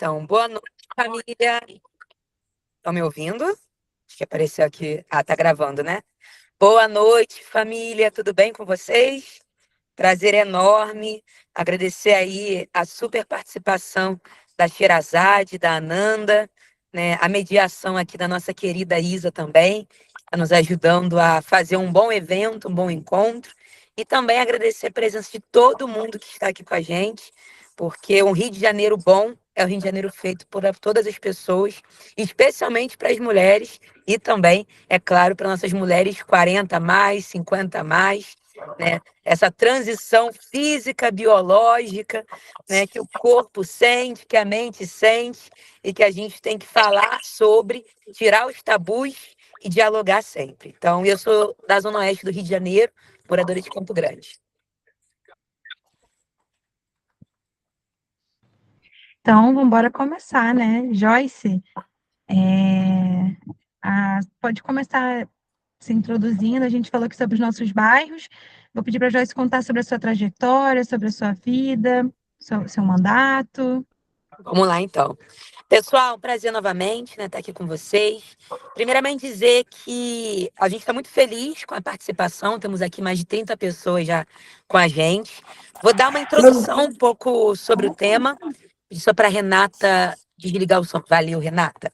Então, boa noite, família. Estão me ouvindo? Acho que apareceu aqui. Ah, tá gravando, né? Boa noite, família. Tudo bem com vocês? Prazer enorme. Agradecer aí a super participação da Sherazade, da Ananda, né? A mediação aqui da nossa querida Isa também, que está nos ajudando a fazer um bom evento, um bom encontro. E também agradecer a presença de todo mundo que está aqui com a gente, porque um Rio de Janeiro bom é o Rio de Janeiro feito por todas as pessoas, especialmente para as mulheres e também, é claro, para nossas mulheres 40 a mais, 50 a mais, né? Essa transição física, biológica, né? Que o corpo sente, que a mente sente e que a gente tem que falar sobre, tirar os tabus e dialogar sempre. Então, eu sou da Zona Oeste do Rio de Janeiro, moradora de Campo Grande. Então, vamos embora começar, né? Joyce, pode começar se introduzindo. A gente falou aqui sobre os nossos bairros. Vou pedir para a Joyce contar sobre a sua trajetória, sobre a sua vida, seu mandato. Vamos lá, então. Pessoal, prazer novamente, né, estar aqui com vocês. Primeiramente, dizer que a gente está muito feliz com a participação, temos aqui mais de 30 pessoas já com a gente. Vou dar uma introdução um pouco sobre o tema, pedir só para a Renata desligar o som. Valeu, Renata.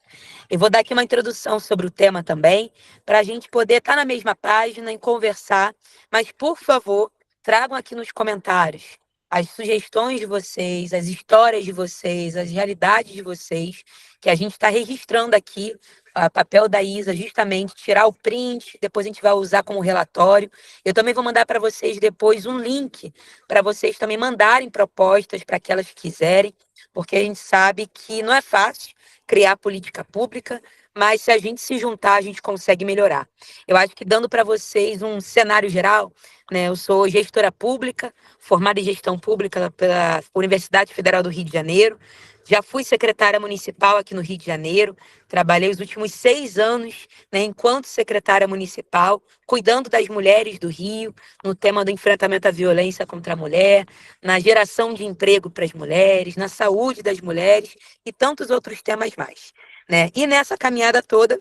Eu vou dar aqui uma introdução sobre o tema também, para a gente poder estar na mesma página e conversar, mas, por favor, tragam aqui nos comentários as sugestões de vocês, as histórias de vocês, as realidades de vocês, que a gente está registrando aqui, o papel da Isa, justamente tirar o print, depois a gente vai usar como relatório. Eu também vou mandar para vocês depois um link para vocês também mandarem propostas para aquelas que quiserem, porque a gente sabe que não é fácil criar política pública, mas se a gente se juntar, a gente consegue melhorar. Eu acho que dando para vocês um cenário geral, né, eu sou gestora pública, formada em gestão pública pela Universidade Federal do Rio de Janeiro. Já fui secretária municipal aqui no Rio de Janeiro. Trabalhei os últimos 6 anos, né, enquanto secretária municipal, cuidando das mulheres do Rio, no tema do enfrentamento à violência contra a mulher, na geração de emprego para as mulheres, na saúde das mulheres e tantos outros temas mais, né? E nessa caminhada toda,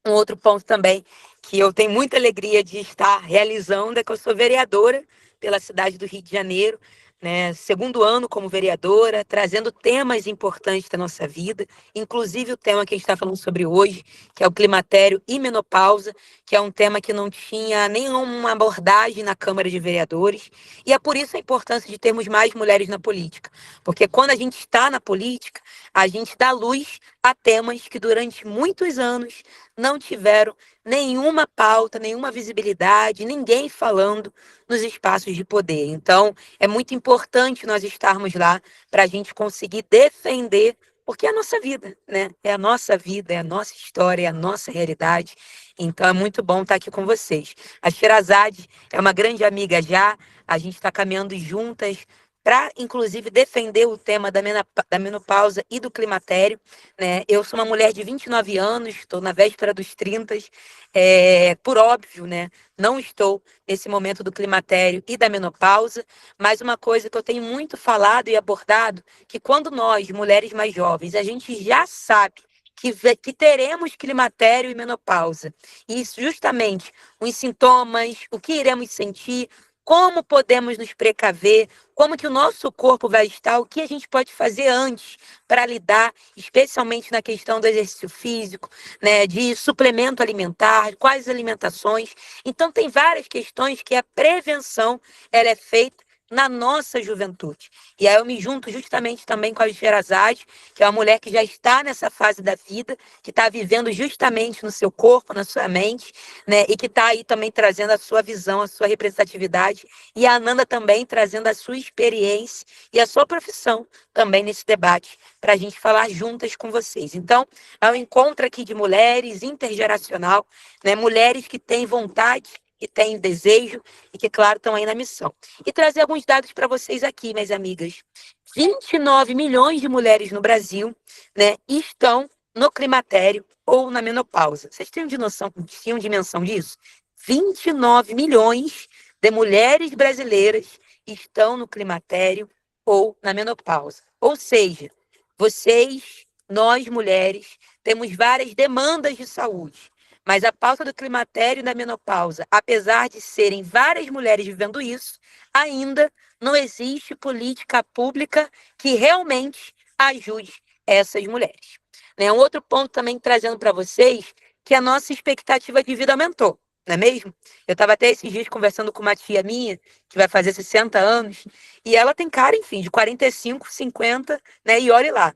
um outro ponto também que eu tenho muita alegria de estar realizando é que eu sou vereadora pela cidade do Rio de Janeiro, né? Segundo ano como vereadora, trazendo temas importantes da nossa vida, inclusive o tema que a gente está falando sobre hoje, que é o climatério e menopausa, que é um tema que não tinha nenhuma abordagem na Câmara de Vereadores, e é por isso a importância de termos mais mulheres na política, porque quando a gente está na política, a gente dá luz a temas que durante muitos anos não tiveram nenhuma pauta, nenhuma visibilidade, ninguém falando nos espaços de poder. Então, é muito importante nós estarmos lá para a gente conseguir defender, porque é a nossa vida, né? É a nossa vida, é a nossa história, é a nossa realidade. Então, é muito bom estar aqui com vocês. A Sherazade é uma grande amiga já, a gente está caminhando juntas para, inclusive, defender o tema da menopausa e do climatério, né? Eu sou uma mulher de 29 anos, estou na véspera dos 30, por óbvio, né? Não estou nesse momento do climatério e da menopausa, mas uma coisa que eu tenho muito falado e abordado, que quando nós, mulheres mais jovens, a gente já sabe que teremos climatério e menopausa, e justamente os sintomas, o que iremos sentir, como podemos nos precaver, como que o nosso corpo vai estar, o que a gente pode fazer antes para lidar, especialmente na questão do exercício físico, né, de suplemento alimentar, quais alimentações. Então, tem várias questões que a prevenção ela é feita na nossa juventude. E aí eu me junto justamente também com a Sherazade, que é uma mulher que já está nessa fase da vida, que está vivendo justamente no seu corpo, na sua mente, né, e que está aí também trazendo a sua visão, a sua representatividade, e a Ananda também trazendo a sua experiência e a sua profissão também nesse debate, para a gente falar juntas com vocês. Então, é um encontro aqui de mulheres, intergeracional, né, mulheres que têm vontade, que têm desejo e que, claro, estão aí na missão. E trazer alguns dados para vocês aqui, minhas amigas. 29 milhões de mulheres no Brasil, né, estão no climatério ou na menopausa. Vocês tinham dimensão disso? 29 milhões de mulheres brasileiras estão no climatério ou na menopausa. Ou seja, nós mulheres, temos várias demandas de saúde, mas a pauta do climatério e da menopausa, apesar de serem várias mulheres vivendo isso, ainda não existe política pública que realmente ajude essas mulheres. Né? Um outro ponto também trazendo para vocês que a nossa expectativa de vida aumentou, não é mesmo? Eu estava até esses dias conversando com uma tia minha, que vai fazer 60 anos, e ela tem cara, enfim, de 45, 50, né? E olhe lá.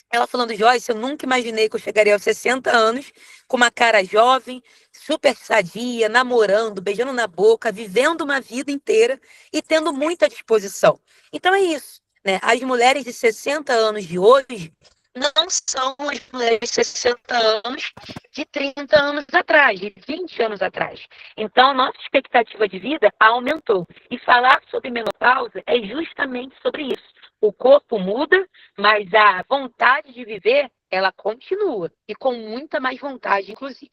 Ela falando, Joyce, eu nunca imaginei que eu chegaria aos 60 anos com uma cara jovem, super sadia, namorando, beijando na boca, vivendo uma vida inteira e tendo muita disposição. Então é isso, né? As mulheres de 60 anos de hoje não são as mulheres de 60 anos de 30 anos atrás, de 20 anos atrás. Então, nossa expectativa de vida aumentou. E falar sobre menopausa é justamente sobre isso. O corpo muda, mas a vontade de viver, ela continua. E com muita mais vontade, inclusive.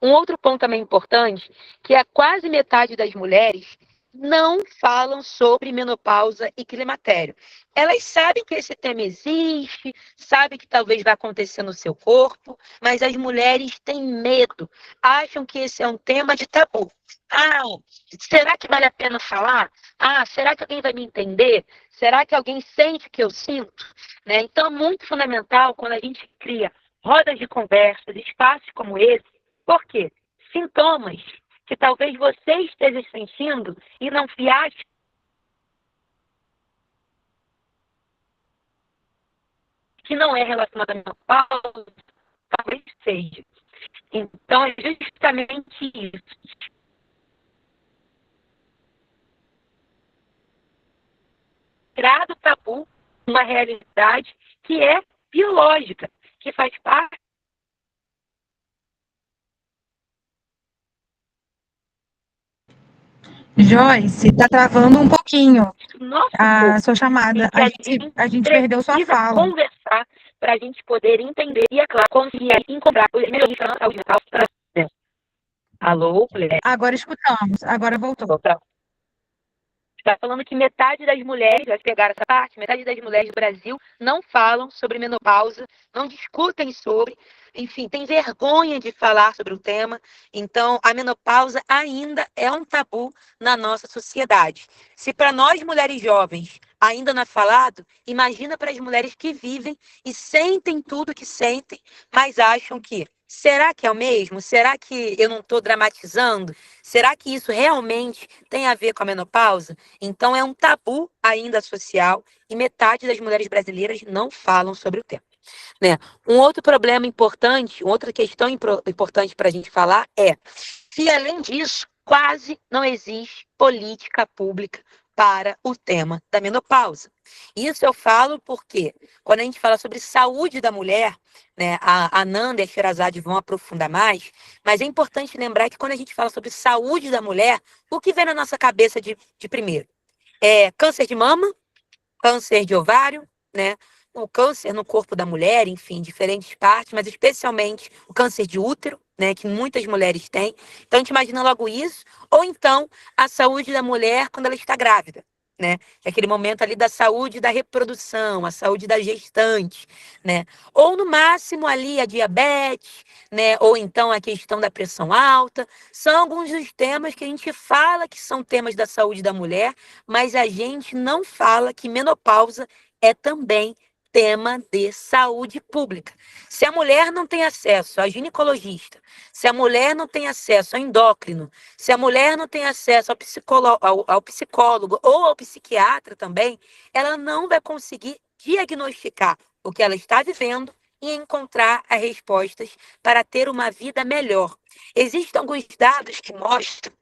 Um outro ponto também importante, que é quase metade das mulheres não falam sobre menopausa e climatério. Elas sabem que esse tema existe, sabem que talvez vai acontecer no seu corpo, mas as mulheres têm medo, acham que esse é um tema de tabu. Ah, será que vale a pena falar? Ah, será que alguém vai me entender? Será que alguém sente o que eu sinto? Né? Então, é muito fundamental quando a gente cria rodas de conversas, espaços como esse. Por quê? Sintomas que talvez você esteja sentindo e não se ache que não é relacionado à menopausa, talvez seja. Então, é justamente isso. Tirar do tabu uma realidade que é biológica, que faz parte Joyce, está travando um pouquinho do nosso a corpo sua e chamada. que a gente A gente perdeu sua precisa fala. conversar para a gente poder entender e, é claro, conseguir encontrar os melhores para a saúde mental. Alô, mulher? Agora escutamos, agora voltou. Está falando que metade das mulheres, vai pegar essa parte, metade das mulheres do Brasil não falam sobre menopausa, não discutem sobre, enfim, tem vergonha de falar sobre o tema. Então, a menopausa ainda é um tabu na nossa sociedade. Se para nós, mulheres jovens, ainda não é falado, imagina para as mulheres que vivem e sentem tudo que sentem, mas acham que será que é o mesmo? Será que eu não estou dramatizando? Será que isso realmente tem a ver com a menopausa? Então, é um tabu ainda social e metade das mulheres brasileiras não falam sobre o tema. Né? Um outro problema importante, outra questão importante para a gente falar é que, além disso, quase não existe política pública para o tema da menopausa. Isso eu falo porque, quando a gente fala sobre saúde da mulher, né, a Nanda e a Sherazade vão aprofundar mais, mas é importante lembrar que quando a gente fala sobre saúde da mulher, o que vem na nossa cabeça de primeiro? É câncer de mama, câncer de ovário, né? O câncer no corpo da mulher, enfim, diferentes partes, mas especialmente o câncer de útero, né, que muitas mulheres têm. Então, a gente imagina logo isso. Ou então, a saúde da mulher quando ela está grávida, né? Que é aquele momento ali da saúde da reprodução, a saúde da gestante, né? Ou, no máximo, ali a diabetes, né? Ou então a questão da pressão alta. São alguns dos temas que a gente fala que são temas da saúde da mulher, mas a gente não fala que menopausa é também tema de saúde pública. Se a mulher não tem acesso a ginecologista, se a mulher não tem acesso ao endócrino, se a mulher não tem acesso ao psicólogo ou ao psiquiatra também, ela não vai conseguir diagnosticar o que ela está vivendo e encontrar as respostas para ter uma vida melhor. Existem alguns dados que mostram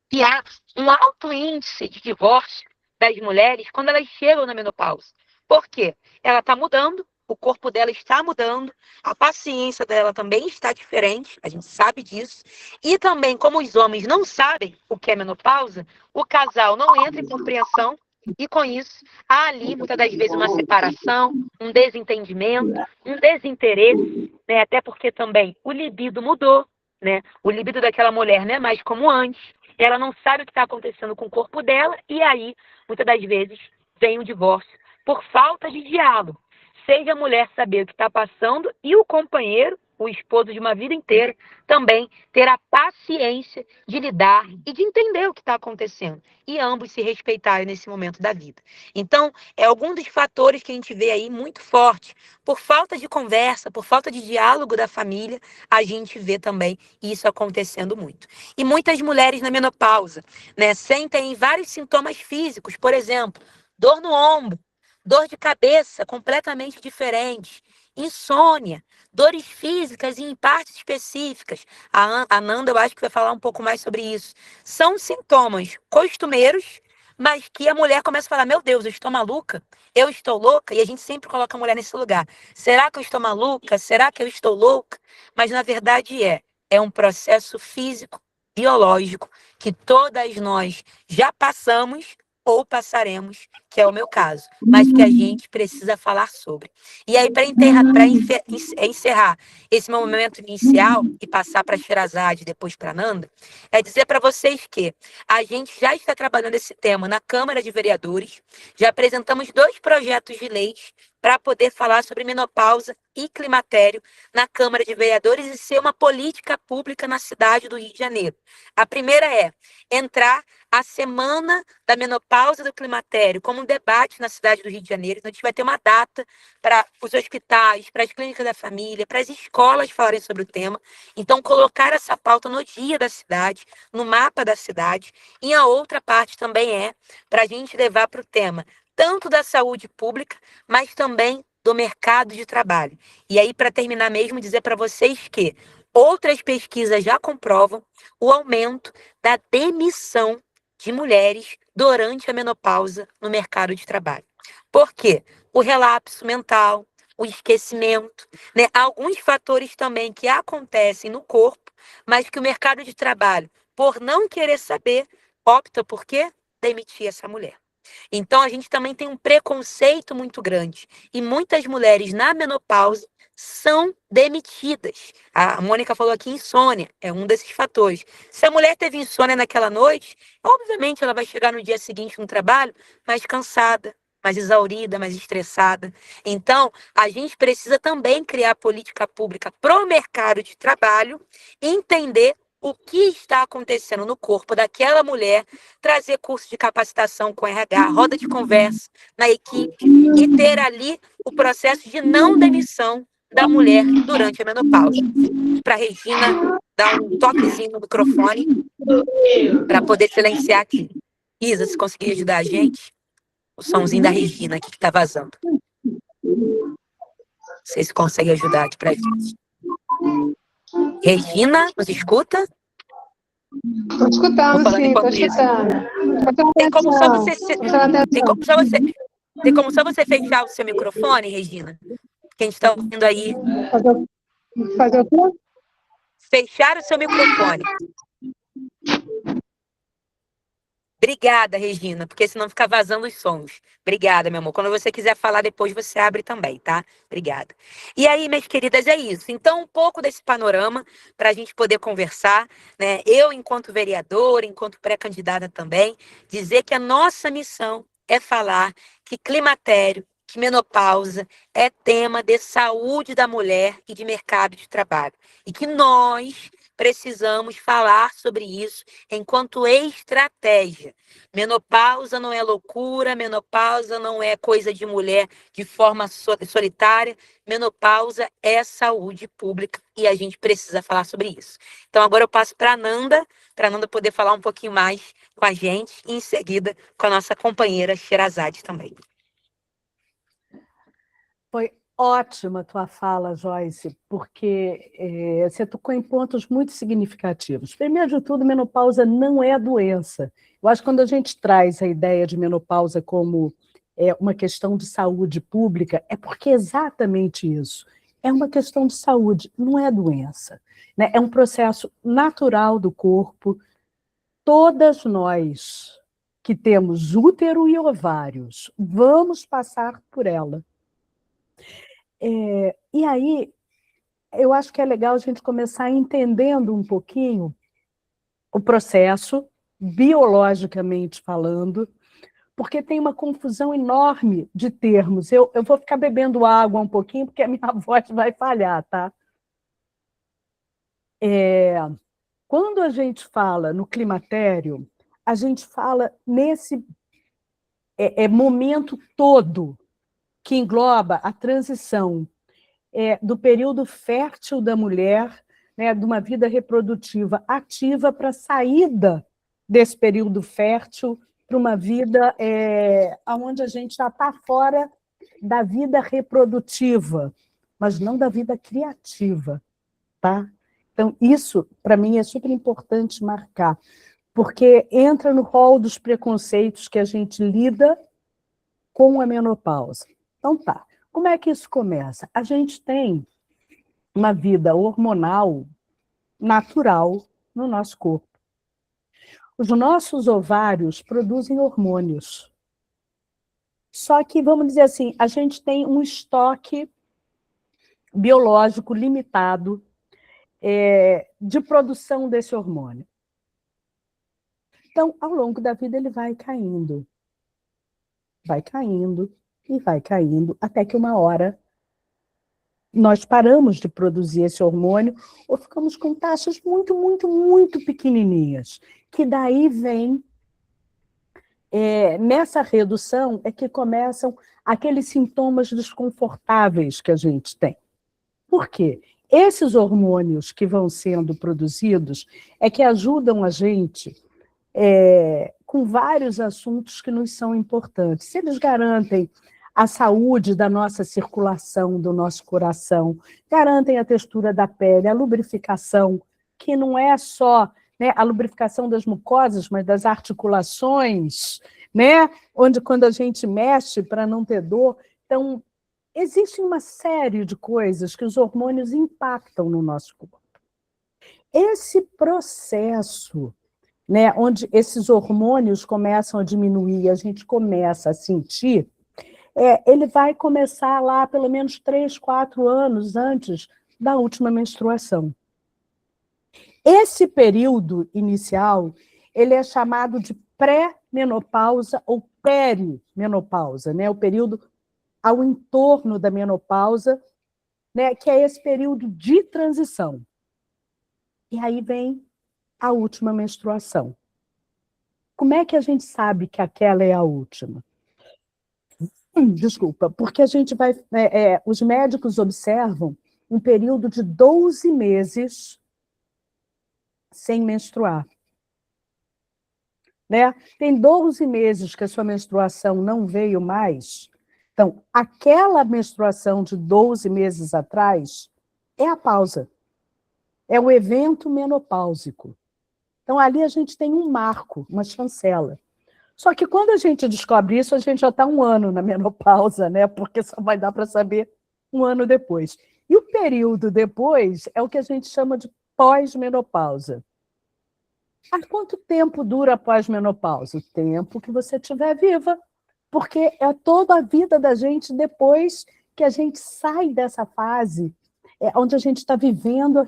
que há um alto índice de divórcio das mulheres quando elas chegam na menopausa. Por quê? Ela está mudando, o corpo dela está mudando, a paciência dela também está diferente, a gente sabe disso. E também, como os homens não sabem o que é menopausa, o casal não entra em compreensão e, com isso, há ali, muitas das vezes, uma separação, um desentendimento, um desinteresse, né? Até porque também o libido mudou, né? O libido daquela mulher não é mais como antes. Ela não sabe o que está acontecendo com o corpo dela e aí, muitas das vezes, vem o divórcio por falta de diálogo. seja a mulher saber o que está passando e o companheiro, o esposo de uma vida inteira, também ter a paciência de lidar e de entender o que está acontecendo. E ambos se respeitarem nesse momento da vida. Então, é algum dos fatores que a gente vê aí muito forte. Por falta de conversa, por falta de diálogo da família, a gente vê também isso acontecendo muito. E muitas mulheres na menopausa, né, sentem vários sintomas físicos, por exemplo, dor no ombro, dor de cabeça completamente diferente, insônia, dores físicas e em partes específicas. A Nanda, eu acho que vai falar um pouco mais sobre isso. São sintomas costumeiros, mas que a mulher começa a falar: meu Deus, eu estou maluca? Eu estou louca? E a gente sempre coloca a mulher nesse lugar. Será que eu estou maluca? Será que eu estou louca? Mas na verdade é um processo físico, biológico, que todas nós já passamos ou passaremos, que é o meu caso, mas que a gente precisa falar sobre. E aí, para encerrar esse momento inicial e passar para a Sherazade e depois para a Nanda, é dizer para vocês que a gente já está trabalhando esse tema na Câmara de Vereadores, já apresentamos 2 projetos de leis para poder falar sobre menopausa e climatério na Câmara de Vereadores e ser uma política pública na cidade do Rio de Janeiro. A primeira é entrar a semana da menopausa e do climatério como um debate na cidade do Rio de Janeiro. Então, a gente vai ter uma data para os hospitais, para as clínicas da família, para as escolas falarem sobre o tema. Então, colocar essa pauta no dia da cidade, no mapa da cidade. E a outra parte também é para a gente levar para o tema tanto da saúde pública, mas também do mercado de trabalho. E aí, para terminar mesmo, dizer para vocês que outras pesquisas já comprovam o aumento da demissão de mulheres durante a menopausa no mercado de trabalho. Por quê? O relapso mental, o esquecimento, né? Alguns fatores também que acontecem no corpo, mas que o mercado de trabalho, por não querer saber, opta por quê? Demitir essa mulher. Então, a gente também tem um preconceito muito grande. E muitas mulheres na menopausa são demitidas. A Mônica falou aqui insônia, é um desses fatores. Se a mulher teve insônia naquela noite, obviamente ela vai chegar no dia seguinte no trabalho mais cansada, mais exaurida, mais estressada. Então, a gente precisa também criar política pública para o mercado de trabalho e entender o que está acontecendo no corpo daquela mulher, trazer curso de capacitação com RH, roda de conversa na equipe e ter ali o processo de não demissão da mulher durante a menopausa. Para a Regina dar um toquezinho no microfone para poder silenciar aqui. Isa, se conseguir ajudar a gente, o somzinho da Regina aqui que está vazando. Não sei se consegue ajudar aqui para a gente. Regina, nos escuta? Estou escutando, sim, estou escutando. Tem como só você fechar o seu microfone, Regina? Porque a gente está ouvindo aí. Fazer o quê? Fechar o seu microfone. Obrigada, Regina, porque senão fica vazando os sons. Obrigada, meu amor. Quando você quiser falar depois, você abre também, tá? Obrigada. E aí, minhas queridas, é isso. Então, um pouco desse panorama para a gente poder conversar, né? Eu, enquanto vereadora, enquanto pré-candidata também, dizer que a nossa missão é falar que climatério, que menopausa é tema de saúde da mulher e de mercado de trabalho. E que nós precisamos falar sobre isso enquanto estratégia. Menopausa não é loucura, menopausa não é coisa de mulher de forma solitária, menopausa é saúde pública e a gente precisa falar sobre isso. Então agora eu passo para a Nanda poder falar um pouquinho mais com a gente e em seguida com a nossa companheira Sherazade também. Foi ótima a tua fala, Joyce, porque você tocou em pontos muito significativos. Primeiro de tudo, menopausa não é doença. Eu acho que quando a gente traz a ideia de menopausa como uma questão de saúde pública, é porque é exatamente isso. É uma questão de saúde, não é doença, né? É um processo natural do corpo. Todas nós que temos útero e ovários, vamos passar por ela. E aí, eu acho que é legal a gente começar entendendo um pouquinho o processo, biologicamente falando, porque tem uma confusão enorme de termos. Eu vou ficar bebendo água um pouquinho, porque a minha voz vai falhar, tá? Quando a gente fala no climatério, a gente fala nesse momento todo que engloba a transição do período fértil da mulher, né, de uma vida reprodutiva ativa para a saída desse período fértil para uma vida onde a gente já está fora da vida reprodutiva, mas não da vida criativa, tá? Então, isso, para mim, é super importante marcar, porque entra no rol dos preconceitos que a gente lida com a menopausa. Então, tá. Como é que isso começa? A gente tem uma vida hormonal natural no nosso corpo. Os nossos ovários produzem hormônios. Só que, vamos dizer assim, a gente tem um estoque biológico limitado de produção desse hormônio. Então, ao longo da vida, ele vai caindo. Vai caindo e vai caindo, até que uma hora nós paramos de produzir esse hormônio ou ficamos com taxas muito, muito, muito pequenininhas, que daí vem, nessa redução, é que começam aqueles sintomas desconfortáveis que a gente tem. Por quê? Esses hormônios que vão sendo produzidos é que ajudam a gente com vários assuntos que nos são importantes. Se eles garantem a saúde da nossa circulação, do nosso coração, garantem a textura da pele, a lubrificação, que não é só, né, a lubrificação das mucosas, mas das articulações, né, onde quando a gente mexe para não ter dor. Então, existe uma série de coisas que os hormônios impactam no nosso corpo. Esse processo, né, onde esses hormônios começam a diminuir, a gente começa a sentir, ele vai começar lá pelo menos 3, 4 anos antes da última menstruação. Esse período inicial, ele é chamado de pré-menopausa ou perimenopausa, né, o período ao entorno da menopausa, né, que é esse período de transição. E aí vem a última menstruação. Como é que a gente sabe que aquela é a última? Desculpa, porque a gente vai... os médicos observam um período de 12 meses sem menstruar. Né? Tem 12 meses que a sua menstruação não veio mais. Então, aquela menstruação de 12 meses atrás é a pausa. É o evento menopáusico. Então, ali a gente tem um marco, uma chancela. Só que quando a gente descobre isso, a gente já está 1 ano na menopausa, né? Porque só vai dar para saber 1 ano depois. E o período depois é o que a gente chama de pós-menopausa. Há quanto tempo dura a pós-menopausa? O tempo que você estiver viva, porque é toda a vida da gente depois que a gente sai dessa fase, onde a gente está vivendo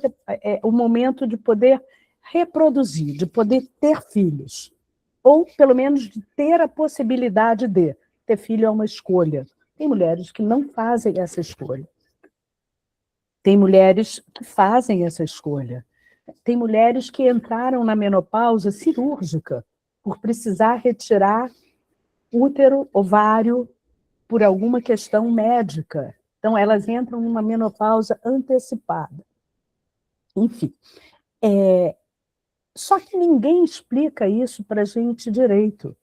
o momento de poder reproduzir, de poder ter filhos. Ou, pelo menos, de ter a possibilidade de ter filho é uma escolha. Tem mulheres que não fazem essa escolha. Tem mulheres que fazem essa escolha. Tem mulheres que entraram na menopausa cirúrgica, por precisar retirar útero, ovário, por alguma questão médica. Então, elas entram numa menopausa antecipada. Enfim, só que ninguém explica isso para a gente direito.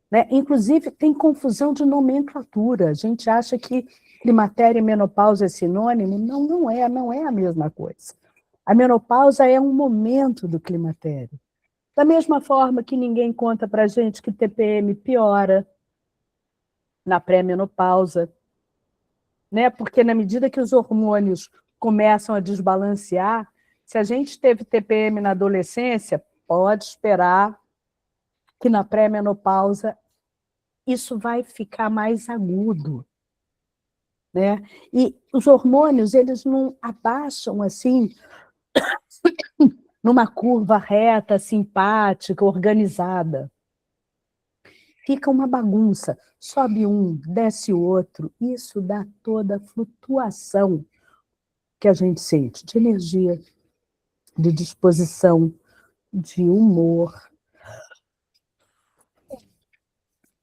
Né? Inclusive, tem confusão de nomenclatura. A gente acha que climatério e menopausa é sinônimo. Não, não é a mesma coisa. A menopausa é um momento do climatério. Da mesma forma que ninguém conta para a gente que TPM piora na pré-menopausa, né? Porque na medida que os hormônios começam a desbalancear, se a gente teve TPM na adolescência, pode esperar que na pré-menopausa isso vai ficar mais agudo, né? E os hormônios, eles não abaixam assim numa curva reta, simpática, organizada. fica uma bagunça. Sobe um, desce o outro. Isso dá toda a flutuação que a gente sente de energia, de disposição, de humor.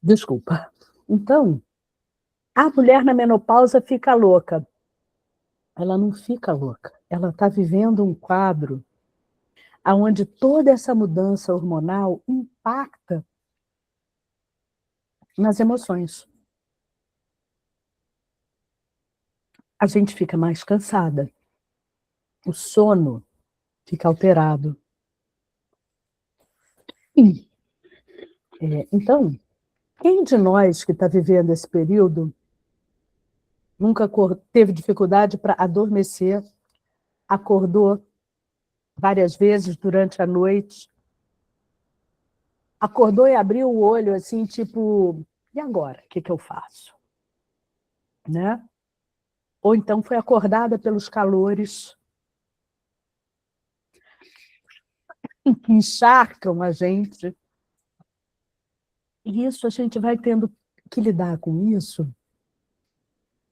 Desculpa. Então, a mulher na menopausa fica louca. Ela não fica louca. Ela está vivendo um quadro onde toda essa mudança hormonal impacta nas emoções. A gente fica mais cansada. O sono fica alterado. Então, quem de nós que está vivendo esse período nunca teve dificuldade para adormecer, acordou várias vezes durante a noite, acordou e abriu o olho assim, tipo, e agora? O que eu faço? Né? Ou então foi acordada pelos calores que encharcam a gente. E isso a gente vai tendo que lidar com isso.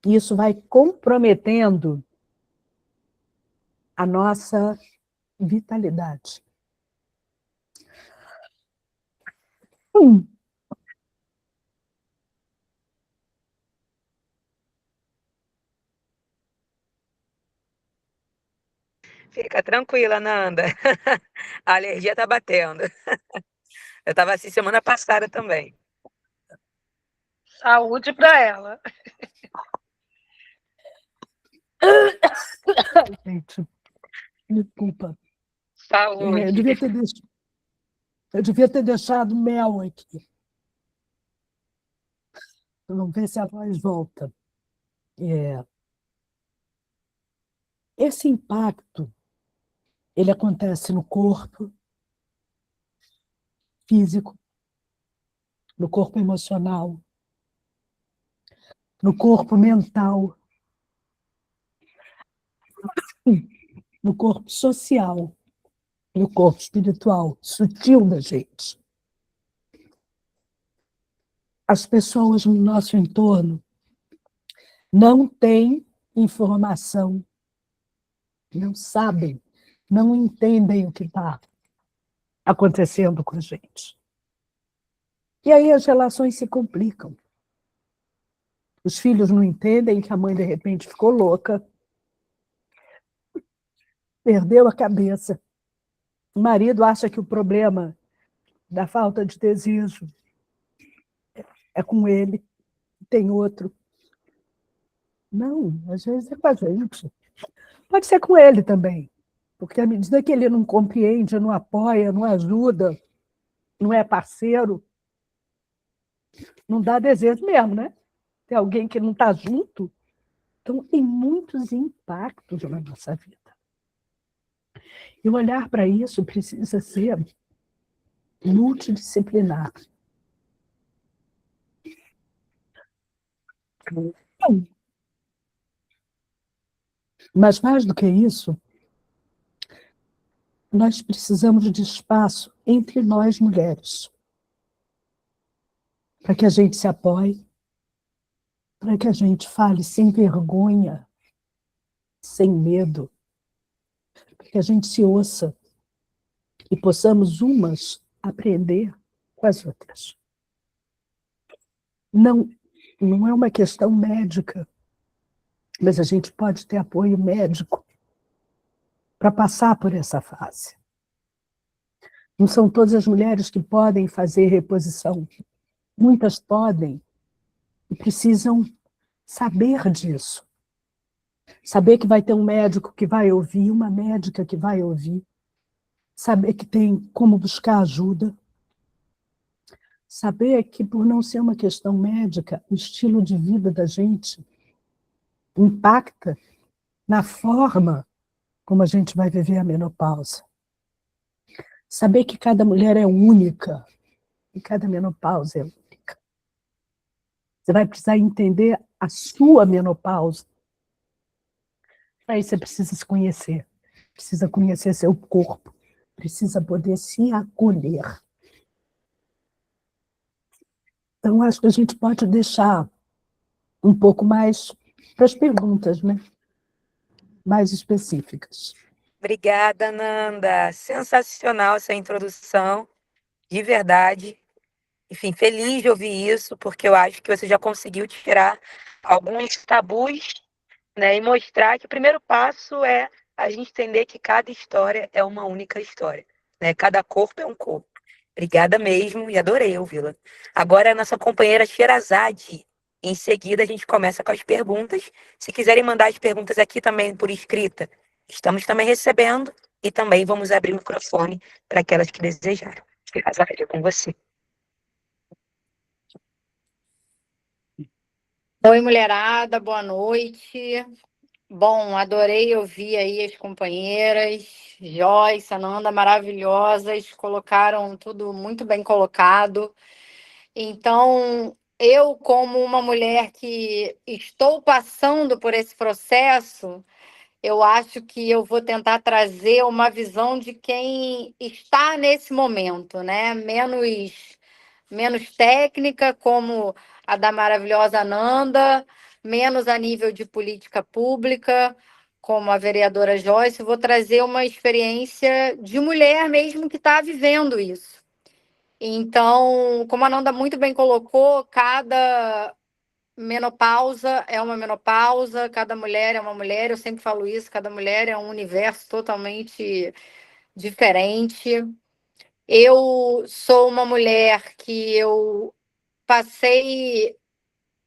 E isso vai comprometendo a nossa vitalidade. Fica tranquila, Nanda. A alergia tá batendo. Eu estava assim semana passada também. Saúde para ela. Gente, desculpa. Saúde. Eu devia ter deixado mel aqui. Vamos ver se a voz volta. Esse impacto, ele acontece no corpo físico, no corpo emocional, no corpo mental, no corpo social, no corpo espiritual, sutil da gente. As pessoas no nosso entorno não têm informação, não sabem, não entendem o que está acontecendo com a gente. E aí as relações se complicam. Os filhos não entendem que a mãe, de repente, ficou louca, perdeu a cabeça. O marido acha que o problema da falta de desejo é com ele, tem outro. Não, às vezes é com a gente. Pode ser com ele também, porque à medida que ele não compreende, não apoia, não ajuda, não é parceiro, não dá desejo mesmo, né? Tem alguém que não está junto. Então, tem muitos impactos na nossa vida. E o olhar para isso precisa ser multidisciplinar. Mas, mais do que isso, nós precisamos de espaço entre nós, mulheres, para que a gente se apoie, para que a gente fale sem vergonha, sem medo, para que a gente se ouça e possamos umas aprender com as outras. Não é uma questão médica, mas a gente pode ter apoio médico para passar por essa fase. Não são todas as mulheres que podem fazer reposição. Muitas podem e precisam saber disso. Saber que vai ter um médico que vai ouvir, uma médica que vai ouvir. Saber que tem como buscar ajuda. Saber que, por não ser uma questão médica, o estilo de vida da gente impacta na forma como a gente vai viver a menopausa. Saber que cada mulher é única e cada menopausa é única. Você vai precisar entender a sua menopausa. Para isso você precisa se conhecer, precisa conhecer seu corpo, precisa poder se acolher. Então, acho que a gente pode deixar um pouco mais para as perguntas, né? Mais específicas. Obrigada, Nanda. Sensacional essa introdução, de verdade. Enfim, feliz de ouvir isso, porque eu acho que você já conseguiu tirar alguns tabus, né, e mostrar que o primeiro passo é a gente entender que cada história é uma única história, né? Cada corpo é um corpo. Obrigada mesmo e adorei ouvi-la. Agora a nossa companheira Sherazade. Em seguida a gente começa com as perguntas. Se quiserem mandar as perguntas aqui também por escrita, estamos também recebendo e também vamos abrir o microfone para aquelas que desejaram. Sherazade, é com você. Oi, mulherada, boa noite. Bom, adorei ouvir aí as companheiras, Joyce, Ananda, maravilhosas, colocaram tudo muito bem colocado. Então, eu, como uma mulher que estou passando por esse processo, eu acho que eu vou tentar trazer uma visão de quem está nesse momento, né? Menos técnica, como a da maravilhosa Nanda, menos a nível de política pública, como a vereadora Joyce. Vou trazer uma experiência de mulher mesmo que está vivendo isso. Então, como a Nanda muito bem colocou, cada menopausa é uma menopausa, cada mulher é uma mulher, eu sempre falo isso, cada mulher é um universo totalmente diferente. Eu sou uma mulher que eu passei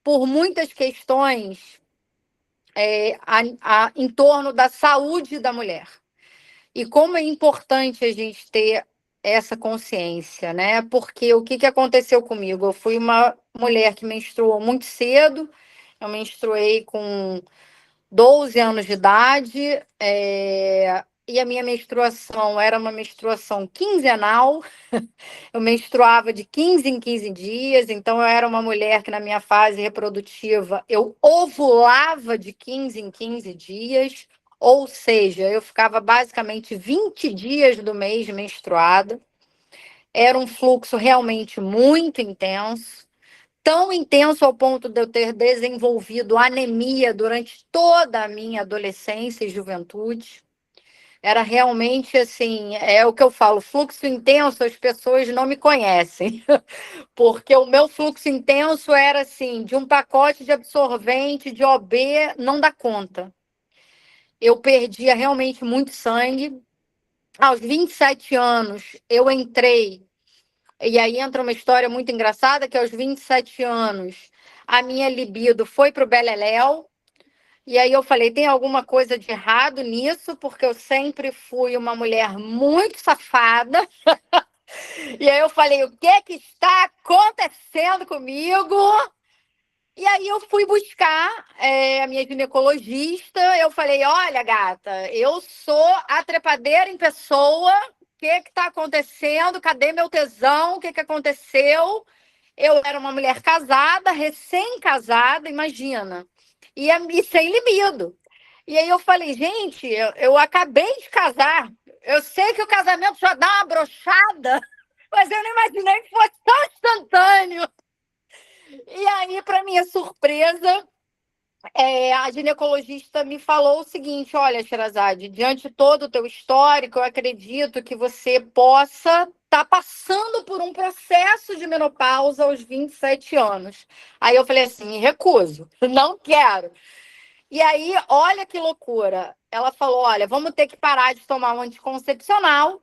por muitas questões em torno da saúde da mulher. E como é importante a gente ter essa consciência, né? Porque o que aconteceu comigo? Eu fui uma mulher que menstruou muito cedo, eu menstruei com 12 anos de idade, e a minha menstruação era uma menstruação quinzenal. Eu menstruava de 15 em 15 dias, então eu era uma mulher que na minha fase reprodutiva eu ovulava de 15 em 15 dias, ou seja, eu ficava basicamente 20 dias do mês menstruada. Era um fluxo realmente muito intenso, tão intenso ao ponto de eu ter desenvolvido anemia durante toda a minha adolescência e juventude. Era realmente assim, é o que eu falo, fluxo intenso, as pessoas não me conhecem, porque o meu fluxo intenso era assim, de um pacote de absorvente, de OB, não dá conta. Eu perdia realmente muito sangue. Aos 27 anos, eu entrei, e aí entra uma história muito engraçada, que aos 27 anos, a minha libido foi para o beleléu. E aí eu falei, tem alguma coisa de errado nisso, porque eu sempre fui uma mulher muito safada. E aí eu falei, o que está acontecendo comigo? E aí eu fui buscar a minha ginecologista. Eu falei, olha, gata, eu sou a trepadeira em pessoa. O que está acontecendo? Cadê meu tesão? O que aconteceu? Eu era uma mulher casada, recém-casada, imagina. E sem libido. E aí eu falei, gente, eu acabei de casar. Eu sei que o casamento já dá uma brochada, mas eu não imaginei que fosse tão instantâneo. E aí, para minha surpresa, a ginecologista me falou o seguinte, olha, Sherazade, diante de todo o teu histórico, eu acredito que você possa estar passando por um processo de menopausa aos 27 anos. Aí eu falei assim, recuso, não quero. E aí, olha que loucura. Ela falou, olha, vamos ter que parar de tomar um anticoncepcional,